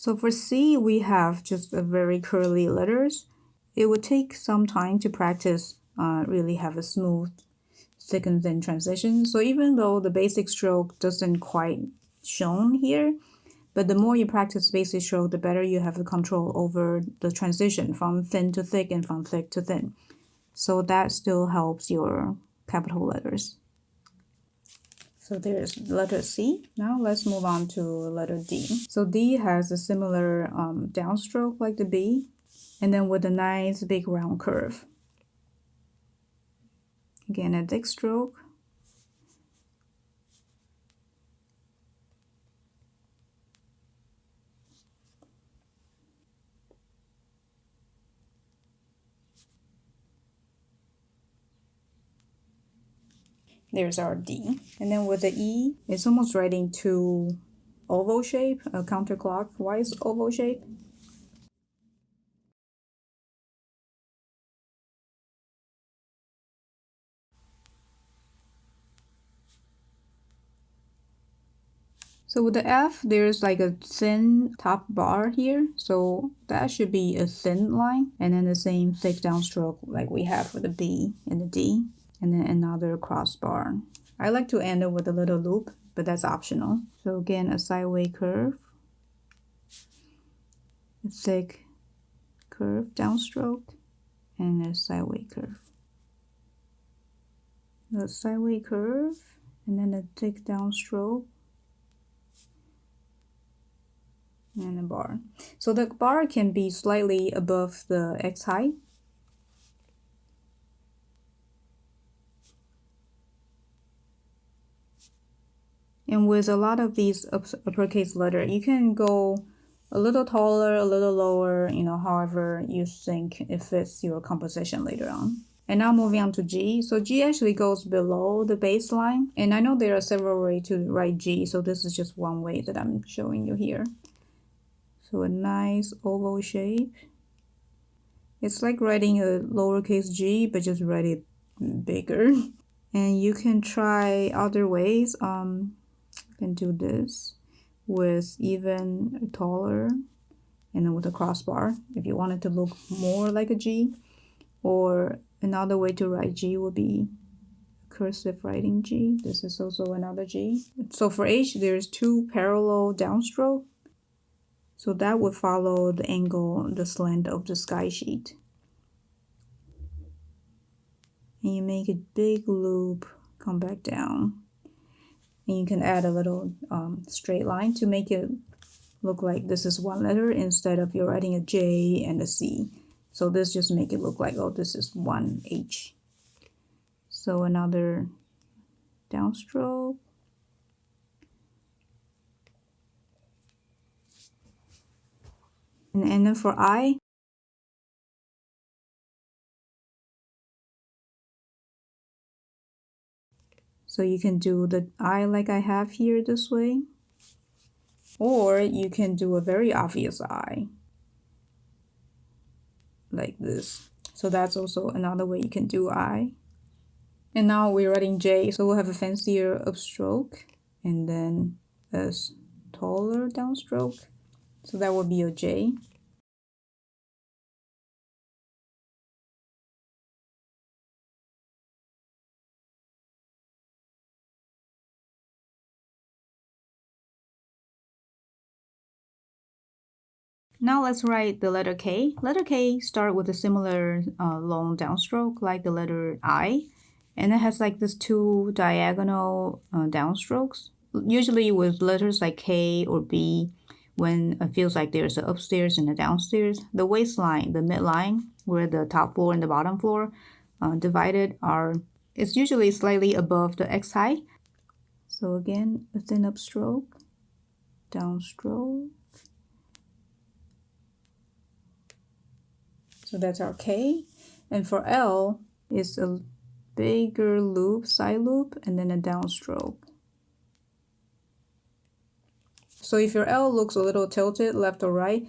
So for C, we have just a very curly letters. It would take some time to practice, really have a smooth, thick and thin transition. So even though the basic stroke doesn't quite shown here, but the more you practice basic stroke, the better you have the control over the transition from thin to thick and from thick to thin. So that still helps your capital letters. So there's letter C. Now let's move on to letter D. So D has a similar downstroke like the B, and then with a nice big round curve. Again, a thick stroke. There's our D. And then with the E, it's almost writing two oval shape, a counterclockwise oval shape. So with the F, there's like a thin top bar here. So that should be a thin line. And then the same thick downstroke like we have for the B and the D. And then another crossbar. I like to end it with a little loop, but that's optional. So again, a sideways curve, a thick curve downstroke, and a sideways curve. A sideways curve, and then a thick downstroke, and a bar. So the bar can be slightly above the X height. And with a lot of these uppercase letter, you can go a little taller, a little lower, however you think it fits your composition later on. And now moving on to G. So G actually goes below the baseline. And I know there are several ways to write G, so this is just one way that I'm showing you here. So a nice oval shape. It's like writing a lowercase g, but just write it bigger. And you can try other ways. You can do this with even taller and then with a crossbar if you want it to look more like a G. Or another way to write G would be cursive writing G. This is also another G. So for H, there's two parallel downstroke. So that would follow the angle, the slant of the sky sheet. And you make a big loop, come back down. And you can add a little straight line to make it look like this is one letter instead of you're writing a J and a C. So this just make it look like, oh, this is one H. So another downstroke. And then for I, so you can do the I like I have here this way, or you can do a very obvious I like this. So that's also another way you can do I. And now we're writing J, so we'll have a fancier upstroke and then a taller downstroke. So that would be a J. Now let's write the letter K. Letter K start with a similar long downstroke like the letter I, and it has like this two diagonal downstrokes. Usually with letters like K or B, when it feels like there's an upstairs and a downstairs, the waistline, the midline, where the top floor and the bottom floor divided it's usually slightly above the X height. So again, a thin upstroke, downstroke. So that's our K. And for L, it's a bigger loop, side loop, and then a downstroke. So if your L looks a little tilted left or right,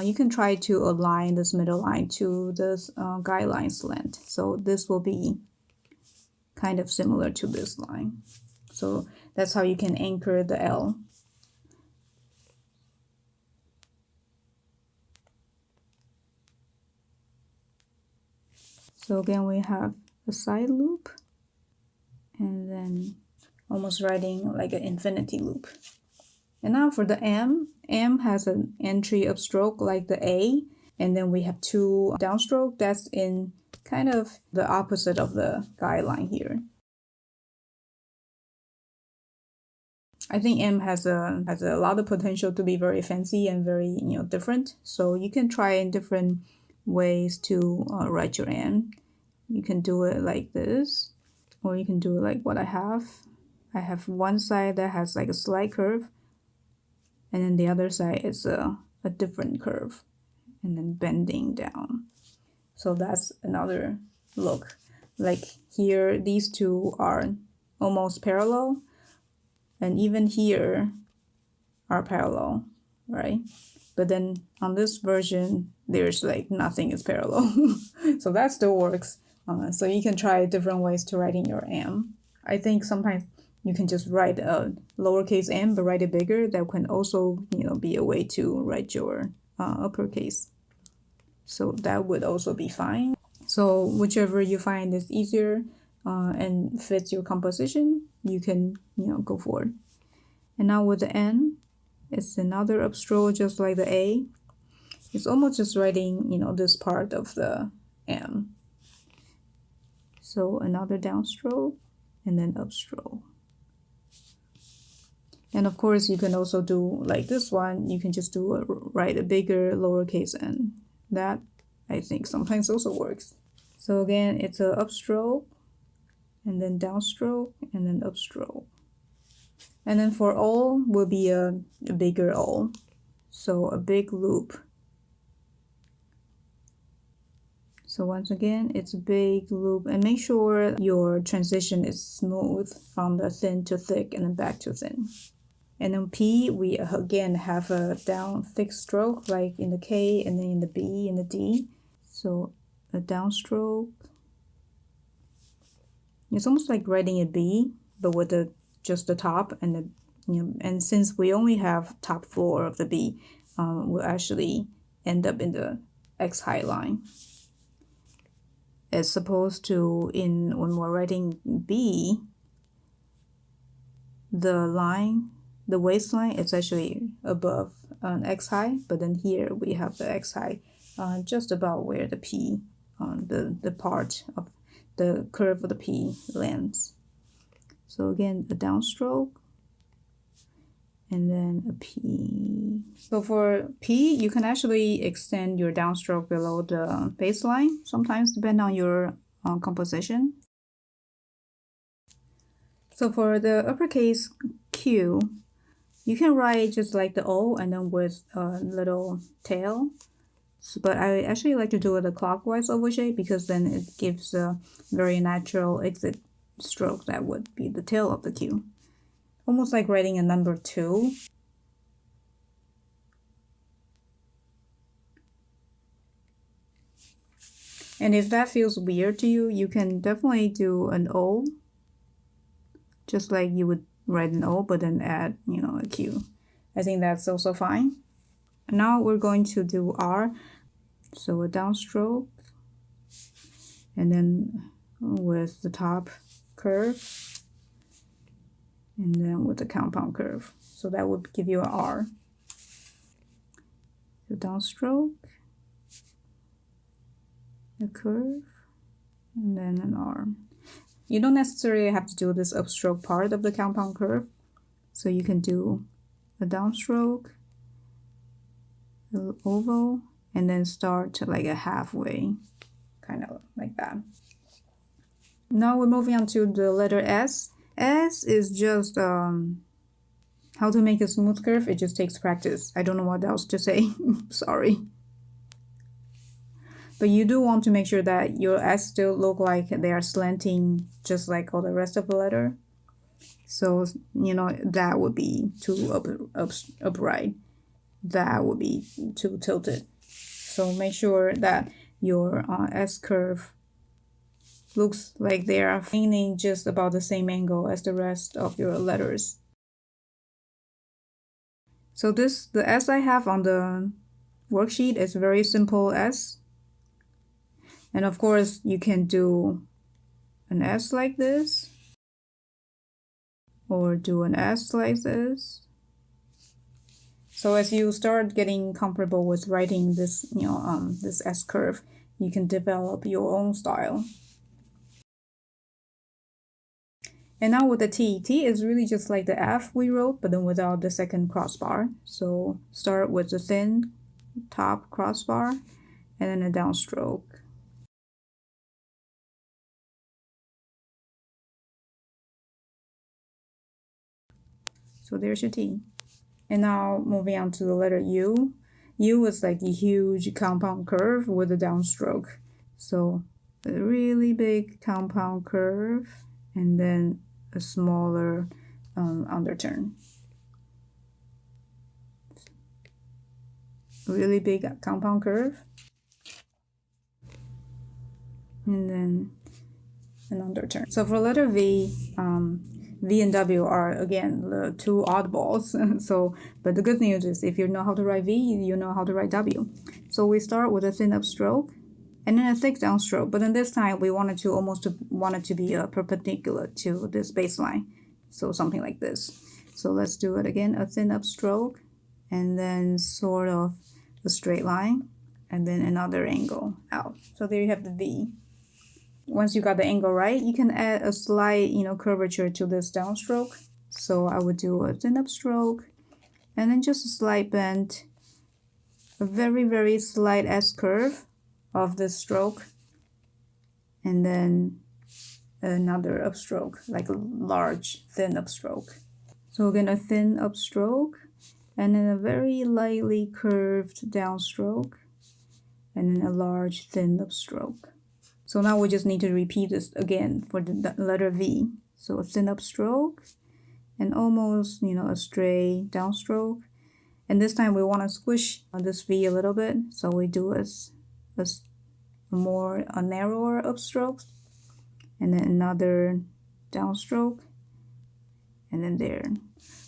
you can try to align this middle line to this guideline slant. So this will be kind of similar to this line. So that's how you can anchor the L. So again, we have a side loop and then almost writing like an infinity loop. And now for the M, M has an entry upstroke like the A, and then we have two downstroke. That's in kind of the opposite of the guideline here. I think M has a lot of potential to be very fancy and very different. So you can try in different ways to write your M. You can do it like this, or you can do it like what I have. I have one side that has like a slight curve, and then the other side is a different curve, and then bending down. So that's another look. Like here, these two are almost parallel, and even here are parallel, right? But then on this version, there's like nothing is parallel. So that still works. So you can try different ways to writing your M. I think sometimes you can just write a lowercase m, but write it bigger. That can also, be a way to write your uppercase. So that would also be fine. So whichever you find is easier and fits your composition, you can, go for it. And now with the N, it's another upstroke just like the A. It's almost just writing, this part of the M. So another downstroke and then upstroke. And of course, you can also do like this one. You can just write a bigger lowercase n. That, I think, sometimes also works. So again, it's a upstroke, and then downstroke, and then upstroke. And then for O will be a bigger O. So a big loop. So once again, it's a big loop, and make sure your transition is smooth from the thin to thick and then back to thin. And then P, we again have a down thick stroke like in the K and then in the B and the D. So a downstroke. It's almost like writing a B, but with just the top and the and since we only have top 4 of the B, we'll actually end up in the X height line. As opposed to when we're writing B, the waistline is actually above X height, but then here we have the X height just about where the P, the part of the curve of the P lands. So again, a downstroke, and then a P. So for P, you can actually extend your downstroke below the baseline, sometimes depending on your composition. So for the uppercase Q, you can write just like the O and then with a little tail. But I actually like to do it a clockwise oval shape because then it gives a very natural exit stroke that would be the tail of the Q. Almost like writing a number 2. And if that feels weird to you, you can definitely do an O, just like you would write an O, but then add, a Q. I think that's also fine. Now we're going to do R. So a downstroke, and then with the top curve, and then with the compound curve. So that would give you an R. The downstroke, a curve, and then an R. You don't necessarily have to do this upstroke part of the compound curve. So you can do a downstroke, an oval, and then start to like a halfway, kind of like that. Now we're moving on to the letter S. S is just how to make a smooth curve. It just takes practice. I don't know what else to say. Sorry. But you do want to make sure that your S still look like they are slanting just like all the rest of the letter. So, that would be too upright. That would be too tilted. So make sure that your S curve looks like they are leaning just about the same angle as the rest of your letters. So the S I have on the worksheet is very simple S. And of course, you can do an S like this, or do an S like this. So as you start getting comfortable with writing this, this S curve, you can develop your own style. And now with the T, T is really just like the F we wrote, but then without the second crossbar. So start with the thin top crossbar, and then a downstroke. So there's your T. And now moving on to the letter U. U is like a huge compound curve with a downstroke. So a really big compound curve, and then a smaller underturn. Really big compound curve, and then an underturn. So for letter V, V and W are again the two oddballs. But the good news is if you know how to write V, you know how to write W. So we start with a thin upstroke and then a thick downstroke. But then this time we want it to be perpendicular to this baseline. So something like this. So let's do it again. A thin upstroke, and then sort of a straight line, and then another angle out. So there you have the V. Once you got the angle right, you can add a slight, curvature to this downstroke. So I would do a thin upstroke, and then just a slight bend, a very, very slight S curve of this stroke, and then another upstroke, like a large thin upstroke. So again, a thin upstroke, and then a very lightly curved downstroke, and then a large thin upstroke. So now we just need to repeat this again for the letter V. So a thin upstroke, and almost, a straight downstroke. And this time we want to squish this V a little bit. So we do a narrower upstroke, and then another downstroke, and then there.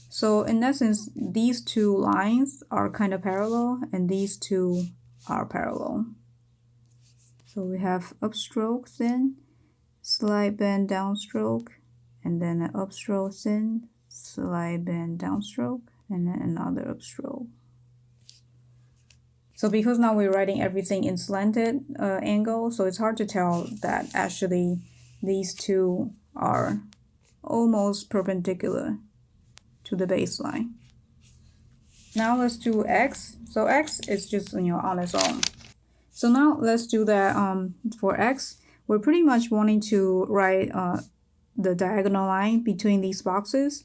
So in essence, these two lines are kind of parallel, and these two are parallel. So we have upstroke thin, slight bend downstroke, and then an upstroke thin, slight bend downstroke, and then another upstroke. So because now we're writing everything in slanted angle, so it's hard to tell that actually these two are almost perpendicular to the baseline. Now let's do X. So X is just on its own. So now let's do that for X. We're pretty much wanting to write the diagonal line between these boxes.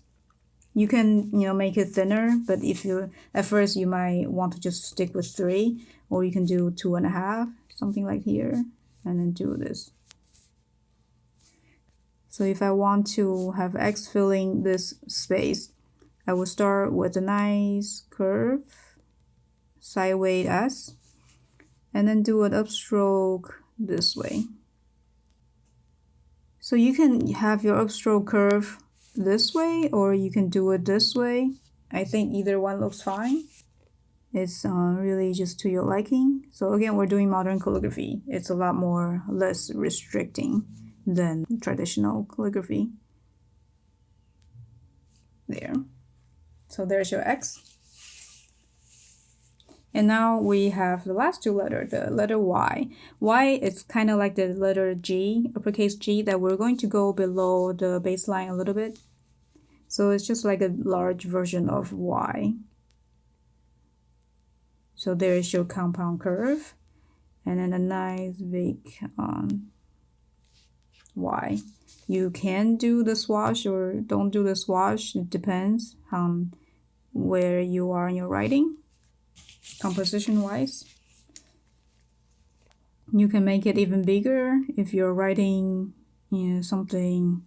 You can make it thinner, but if you at first you might want to just stick with 3, or you can do 2.5, something like here, and then do this. So if I want to have X filling this space, I will start with a nice curve, sideways S, and then do an upstroke this way. So you can have your upstroke curve this way, or you can do it this way. I think either one looks fine. It's really just to your liking. So again, we're doing modern calligraphy. It's a lot more less restricting than traditional calligraphy. There. So there's your X. And now we have the last two letters, the letter Y. Y is kind of like the letter G, uppercase G, that we're going to go below the baseline a little bit. So it's just like a large version of Y. So there is your compound curve, and then a nice big Y. You can do the swash or don't do the swash. It depends on where you are in your writing, composition-wise. You can make it even bigger if you're writing something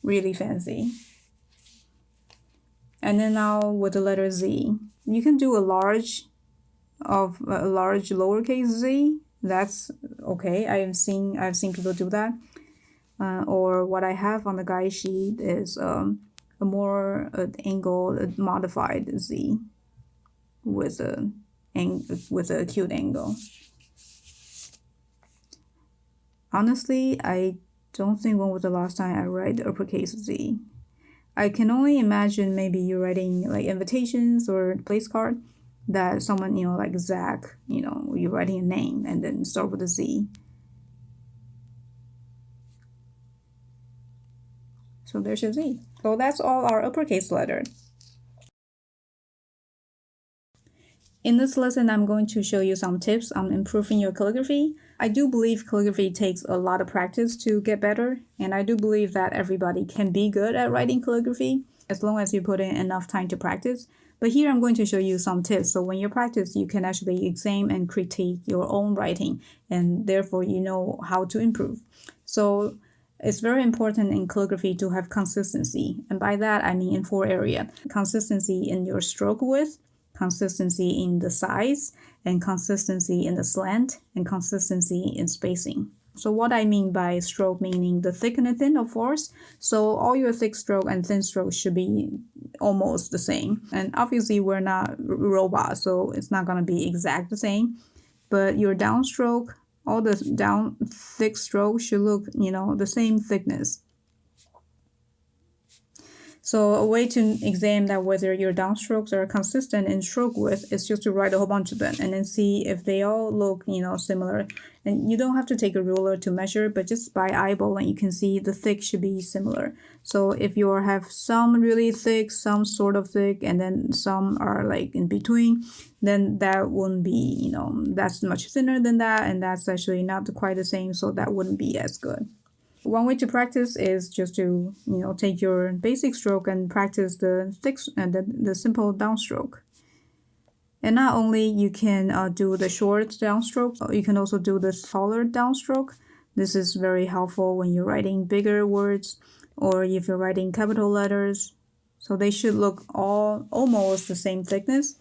really fancy. And then now with the letter Z, you can do a large lowercase z. That's okay. I've seen people do that. Or what I have on the guide sheet is a more angled, modified z with a acute angle. Honestly, I don't think when was the last time I read the uppercase Z. I can only imagine maybe you're writing like invitations or place card that someone, like Zach, you're writing a name and then start with a Z. So there's your Z. So that's all our uppercase letter. In this lesson, I'm going to show you some tips on improving your calligraphy. I do believe calligraphy takes a lot of practice to get better, and I do believe that everybody can be good at writing calligraphy as long as you put in enough time to practice. But here I'm going to show you some tips, so when you practice, you can actually examine and critique your own writing, and therefore you know how to improve. So it's very important in calligraphy to have consistency, and by that I mean in 4 areas. Consistency in your stroke width, consistency in the size, and consistency in the slant, and consistency in spacing. So what I mean by stroke, meaning the thick and the thin, of course. So all your thick stroke and thin stroke should be almost the same. And obviously we're not robots, so it's not going to be exact the same. But your downstroke, all the down thick strokes should look, the same thickness. So a way to examine that whether your downstrokes are consistent in stroke width is just to write a whole bunch of them and then see if they all look, similar. And you don't have to take a ruler to measure, but just by eyeballing, you can see the thick should be similar. So if you have some really thick, some sort of thick, and then some are like in between, then that wouldn't be, that's much thinner than that, and that's actually not quite the same, so that wouldn't be as good. One way to practice is just to, take your basic stroke and practice the thick and the simple downstroke. And not only you can do the short downstroke, you can also do the taller downstroke. This is very helpful when you're writing bigger words or if you're writing capital letters. So they should look all almost the same thickness.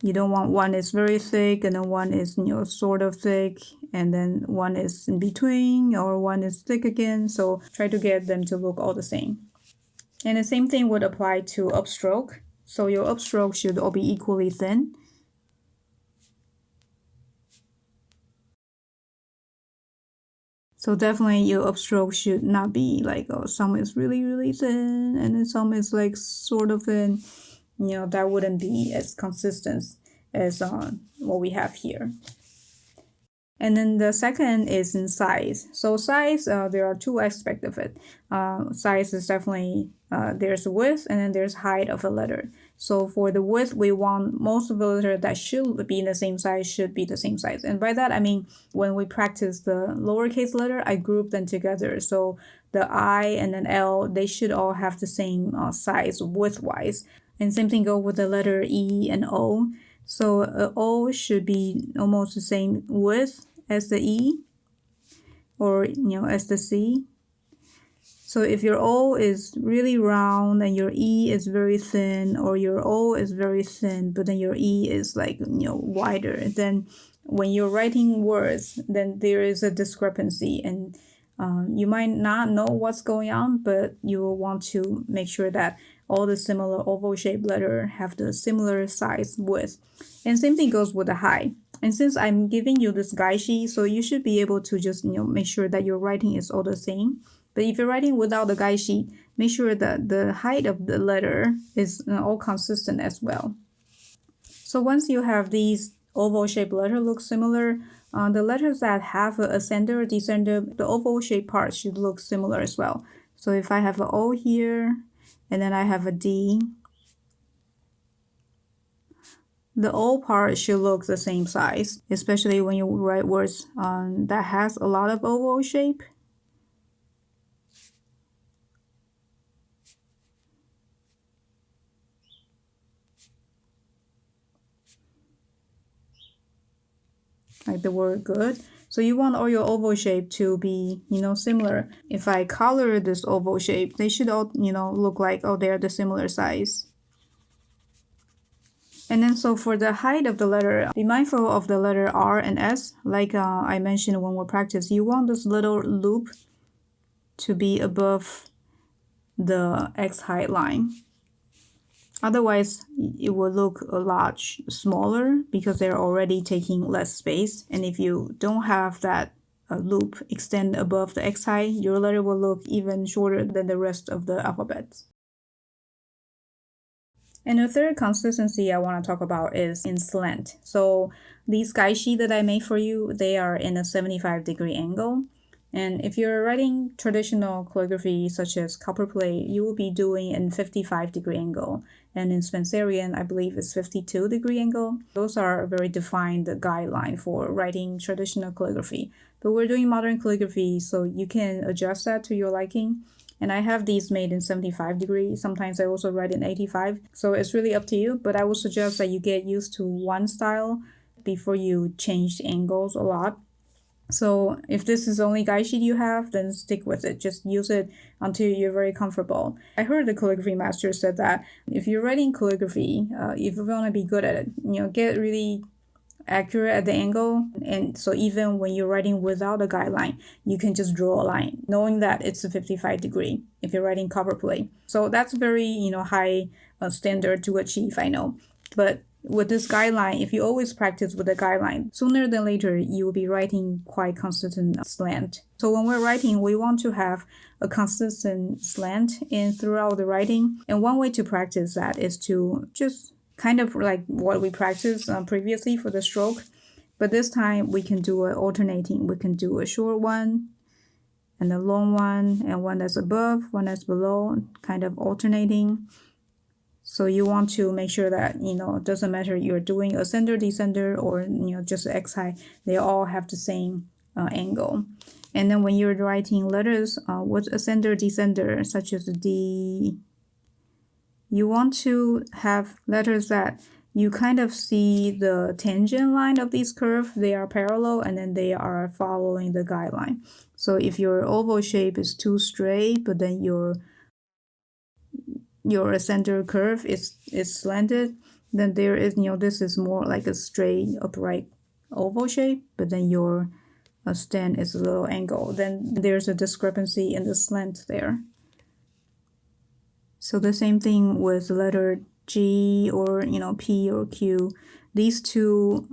You don't want one is very thick and then one is, sort of thick and then one is in between or one is thick again. So try to get them to look all the same. And the same thing would apply to upstroke. So your upstroke should all be equally thin. So definitely your upstroke should not be like, some is really, really thin and then some is like sort of thin. That wouldn't be as consistent as what we have here. And then the second is in size. So size, there are 2 aspects of it. Size is definitely, there's width and then there's height of a letter. So for the width, we want most of the letter that should be in the same size should be the same size. And by that, I mean, when we practice the lowercase letter, I group them together. So the I and then L, they should all have the same size width-wise. And same thing go with the letter E and O. So O should be almost the same width as the E, or as the C. So if your O is really round and your E is very thin, or your O is very thin but then your E is like wider, then when you're writing words, then there is a discrepancy, and you might not know what's going on, but you will want to make sure that all the similar oval-shaped letter have the similar size width. And same thing goes with the height. And since I'm giving you this guide sheet, so you should be able to just make sure that your writing is all the same. But if you're writing without the guide sheet, make sure that the height of the letter is all consistent as well. So once you have these oval-shaped letter look similar, the letters that have a ascender or descender, the oval-shaped part should look similar as well. So if I have an O here, and then I have a D, the O part should look the same size, especially when you write words that has a lot of oval shape. Like the word good. So you want all your oval shape to be, similar. If I color this oval shape, they should all, look like, oh, they're the similar size. And then so for the height of the letter, be mindful of the letter R and S. Like I mentioned when we practice, you want this little loop to be above the X height line. Otherwise, it will look a lot smaller because they're already taking less space. And if you don't have that loop extend above the X height, your letter will look even shorter than the rest of the alphabet. And the third consistency I want to talk about is in slant. So these guide sheet that I made for you, they are in a 75-degree angle. And if you're writing traditional calligraphy such as copperplate, you will be doing in 55-degree angle. And in Spencerian, I believe it's 52-degree angle. Those are a very defined guideline for writing traditional calligraphy. But we're doing modern calligraphy, so you can adjust that to your liking. And I have these made in 75 degrees. Sometimes I also write in 85. So it's really up to you, but I would suggest that you get used to one style before you change the angles a lot. So if this is the only guide sheet you have, then stick with it. Just use it until you're very comfortable. I heard the calligraphy master said that if you're writing calligraphy, if you want to be good at it, get really accurate at the angle. And so even when you're writing without a guideline, you can just draw a line, knowing that it's a 55 degree if you're writing copperplate. So that's very, high standard to achieve, I know. But with this guideline, if you always practice with the guideline, sooner than later, you will be writing quite consistent slant. So when we're writing, we want to have a consistent slant in throughout the writing. And one way to practice that is to just kind of like what we practiced previously for the stroke. But this time we can do it alternating. We can do a short one and a long one, and one that's above, one that's below, kind of alternating. So you want to make sure that, it doesn't matter you're doing ascender, descender, or, just X height, they all have the same angle. And then when you're writing letters with ascender, descender, such as D, you want to have letters that you kind of see the tangent line of these curves. They are parallel and then they are following the guideline. So if your oval shape is too straight, but then your center curve is slanted, then there is, this is more like a straight upright oval shape, but then your stand is a little angle. Then there's a discrepancy in the slant there. So the same thing with letter G or, P or Q. These two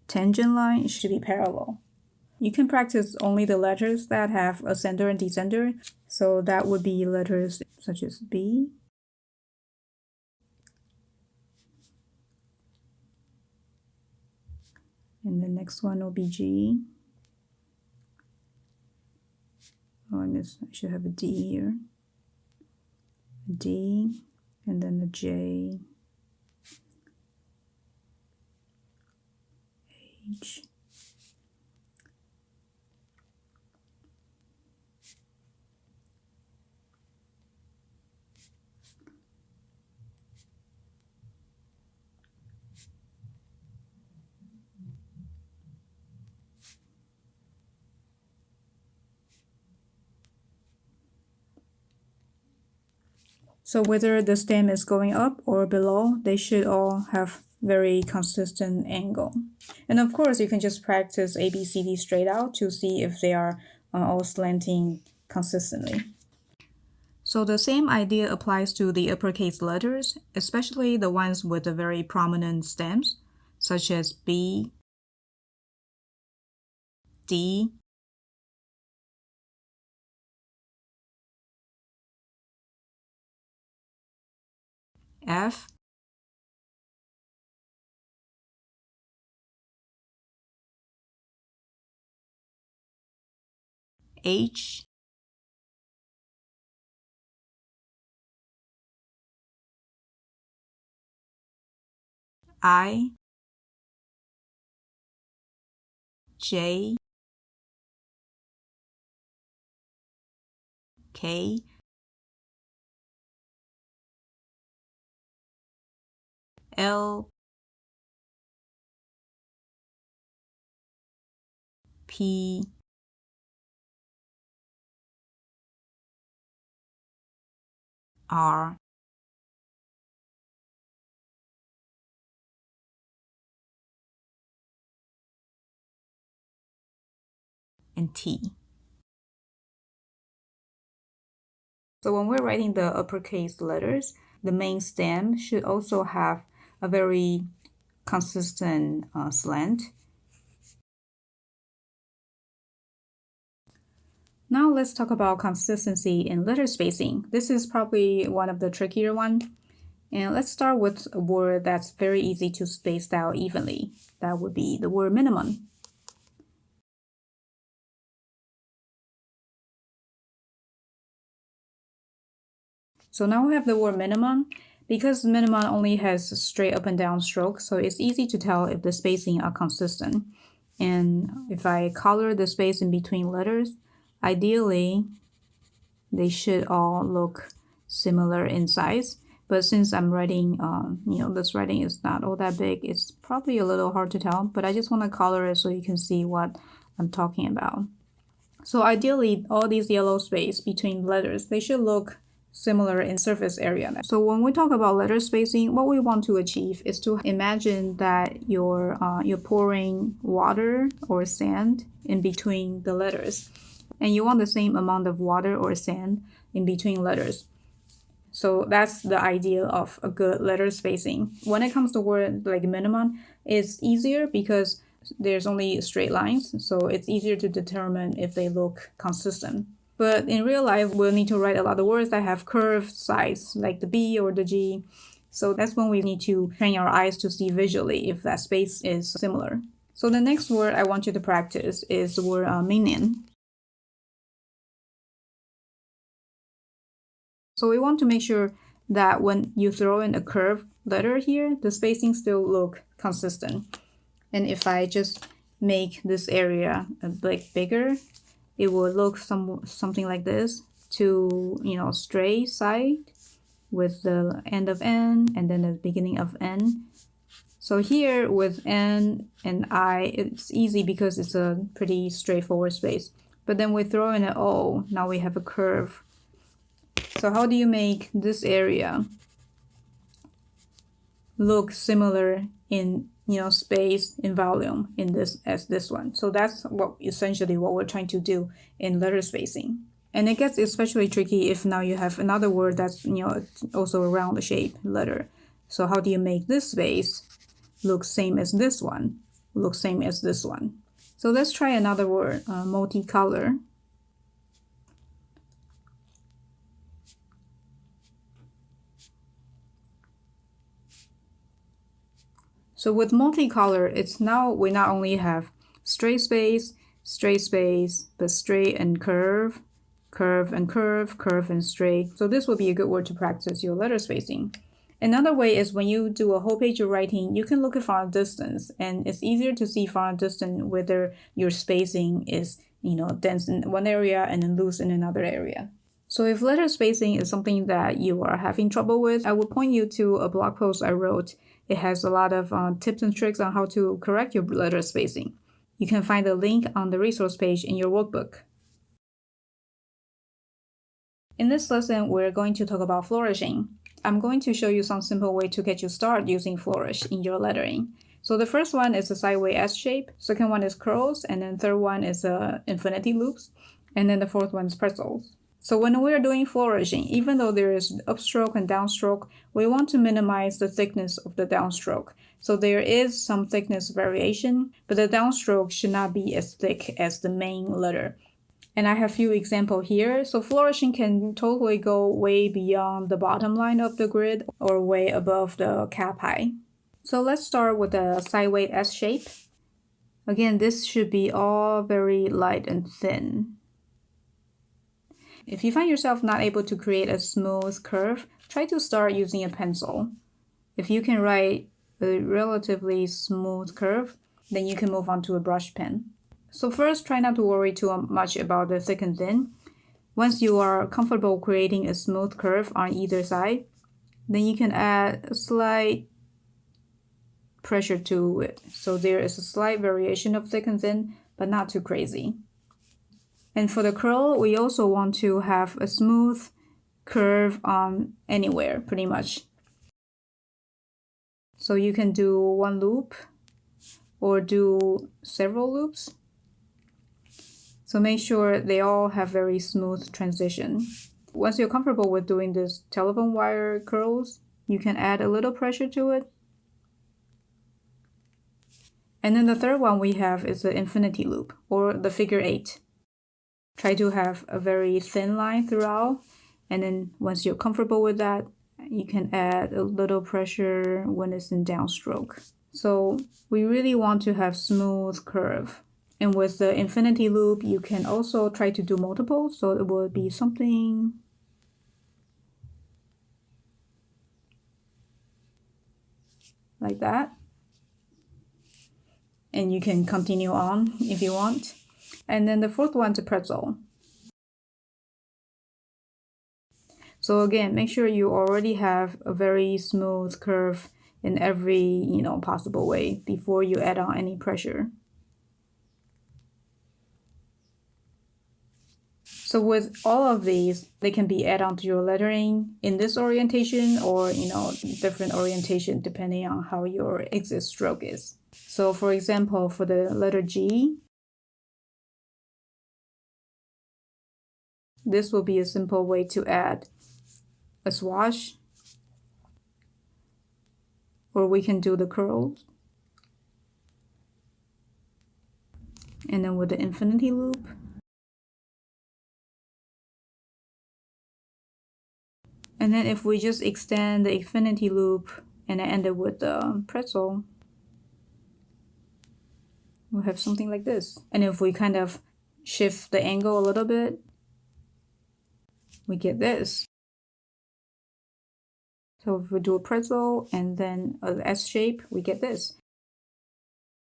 tangent lines should be parallel. You can practice only the letters that have ascender and descender. So that would be letters such as B. And the next one will be G. Oh, I should have a D here. A D, and then a J, H. So whether the stem is going up or below, they should all have very consistent angle. And of course, you can just practice A, B, C, D straight out to see if they are all slanting consistently. So the same idea applies to the uppercase letters, especially the ones with the very prominent stems, such as B, D, F, H, I, J, K, L, P, R, and T. So when we're writing the uppercase letters, the main stem should also have a very consistent slant. Now let's talk about consistency in letter spacing. This is probably one of the trickier ones. And let's start with a word that's very easy to space out evenly. That would be the word minimum. So now we have the word minimum. Because minimum only has straight up and down strokes, so it's easy to tell if the spacing are consistent. And if I color the space in between letters, ideally they should all look similar in size. But since I'm writing, this writing is not all that big, it's probably a little hard to tell, but I just want to color it so you can see what I'm talking about. So ideally, all these yellow space between letters, they should look similar in surface area. So when we talk about letter spacing, what we want to achieve is to imagine that you're pouring water or sand in between the letters, and you want the same amount of water or sand in between letters. So that's the idea of a good letter spacing. When it comes to word like minimum, it's easier because there's only straight lines, so it's easier to determine if they look consistent. But in real life, we'll need to write a lot of words that have curved sides, like the B or the G. So that's when we need to train our eyes to see visually if that space is similar. So the next word I want you to practice is the word minion. So we want to make sure that when you throw in a curved letter here, the spacing still look consistent. And if I just make this area a bit bigger, it will look something like this to, straight side with the end of N and then the beginning of N. So here with N and I, it's easy because it's a pretty straightforward space. But then we throw in an O, now we have a curve. So how do you make this area look similar in space in volume in this as this one? So that's essentially what we're trying to do in letter spacing. And it gets especially tricky if now you have another word that's also a round shape letter. So how do you make this space look same as this one, look same as this one? So let's try another word, multicolor. So with multicolor, it's now we not only have straight space, but straight and curve, curve and curve, curve and straight. So this would be a good word to practice your letter spacing. Another way is when you do a whole page of writing, you can look at from a distance, and it's easier to see from a distance whether your spacing is, dense in one area and then loose in another area. So if letter spacing is something that you are having trouble with, I would point you to a blog post I wrote. It has a lot of tips and tricks on how to correct your letter spacing. You can find the link on the resource page in your workbook. In this lesson, we're going to talk about flourishing. I'm going to show you some simple way to get you started using flourish in your lettering. So the first one is a sideways S shape, second one is curls, and then third one is infinity loops, and then the fourth one is pretzels. So when we're doing flourishing, even though there is upstroke and downstroke, we want to minimize the thickness of the downstroke. So there is some thickness variation, but the downstroke should not be as thick as the main letter. And I have a few examples here. So flourishing can totally go way beyond the bottom line of the grid or way above the cap height. So let's start with the sideways S shape. Again, this should be all very light and thin. If you find yourself not able to create a smooth curve, try to start using a pencil. If you can write a relatively smooth curve, then you can move on to a brush pen. So first, try not to worry too much about the thick and thin. Once you are comfortable creating a smooth curve on either side, then you can add a slight pressure to it. So there is a slight variation of thick and thin, but not too crazy. And for the curl, we also want to have a smooth curve on anywhere, pretty much. So you can do one loop or do several loops. So make sure they all have very smooth transition. Once you're comfortable with doing this telephone wire curls, you can add a little pressure to it. And then the third one we have is the infinity loop or the figure 8. Try to have a very thin line throughout, and then once you're comfortable with that, you can add a little pressure when it's in downstroke. So we really want to have smooth curve. And with the infinity loop, you can also try to do multiple, so it will be something like that. And you can continue on if you want. And then the fourth one's a pretzel. So again, make sure you already have a very smooth curve in every, possible way before you add on any pressure. So with all of these, they can be added onto your lettering in this orientation or, different orientation depending on how your exit stroke is. So for example, for the letter G, this will be a simple way to add a swash, or we can do the curls. And then with the infinity loop. And then if we just extend the infinity loop and end it with the pretzel, we'll have something like this. And if we kind of shift the angle a little bit, we get this. So if we do a pretzel and then an S shape, we get this.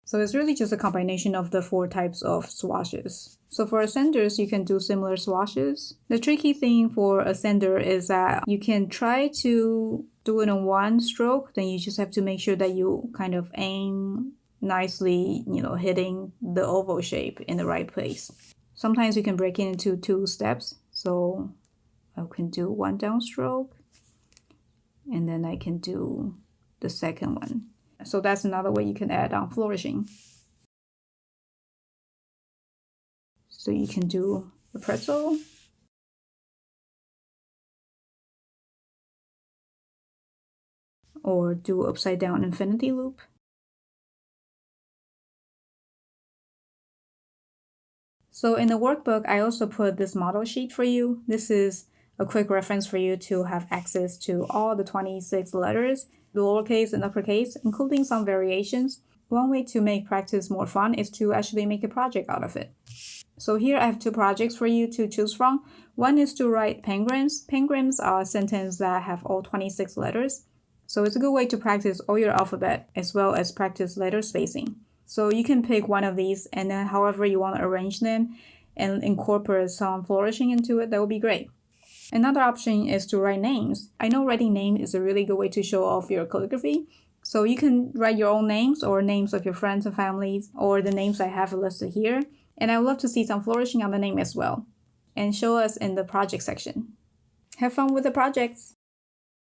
So it's really just a combination of the 4 types of swashes. So for ascenders, you can do similar swashes. The tricky thing for ascender is that you can try to do it in one stroke, then you just have to make sure that you kind of aim nicely, hitting the oval shape in the right place. Sometimes you can break it into 2 steps. So I can do one downstroke, and then I can do the second one. So that's another way you can add on flourishing. So you can do a pretzel, or do upside down infinity loop. So in the workbook, I also put this model sheet for you. This is a quick reference for you to have access to all the 26 letters, the lowercase and uppercase, including some variations. One way to make practice more fun is to actually make a project out of it. So here I have 2 projects for you to choose from. One is to write pangrams. Pangrams are sentences that have all 26 letters. So it's a good way to practice all your alphabet as well as practice letter spacing. So you can pick one of these and then however you want to arrange them and incorporate some flourishing into it, that would be great. Another option is to write names. I know writing names is a really good way to show off your calligraphy. So you can write your own names or names of your friends and families or the names I have listed here. And I would love to see some flourishing on the name as well. And show us in the project section. Have fun with the projects!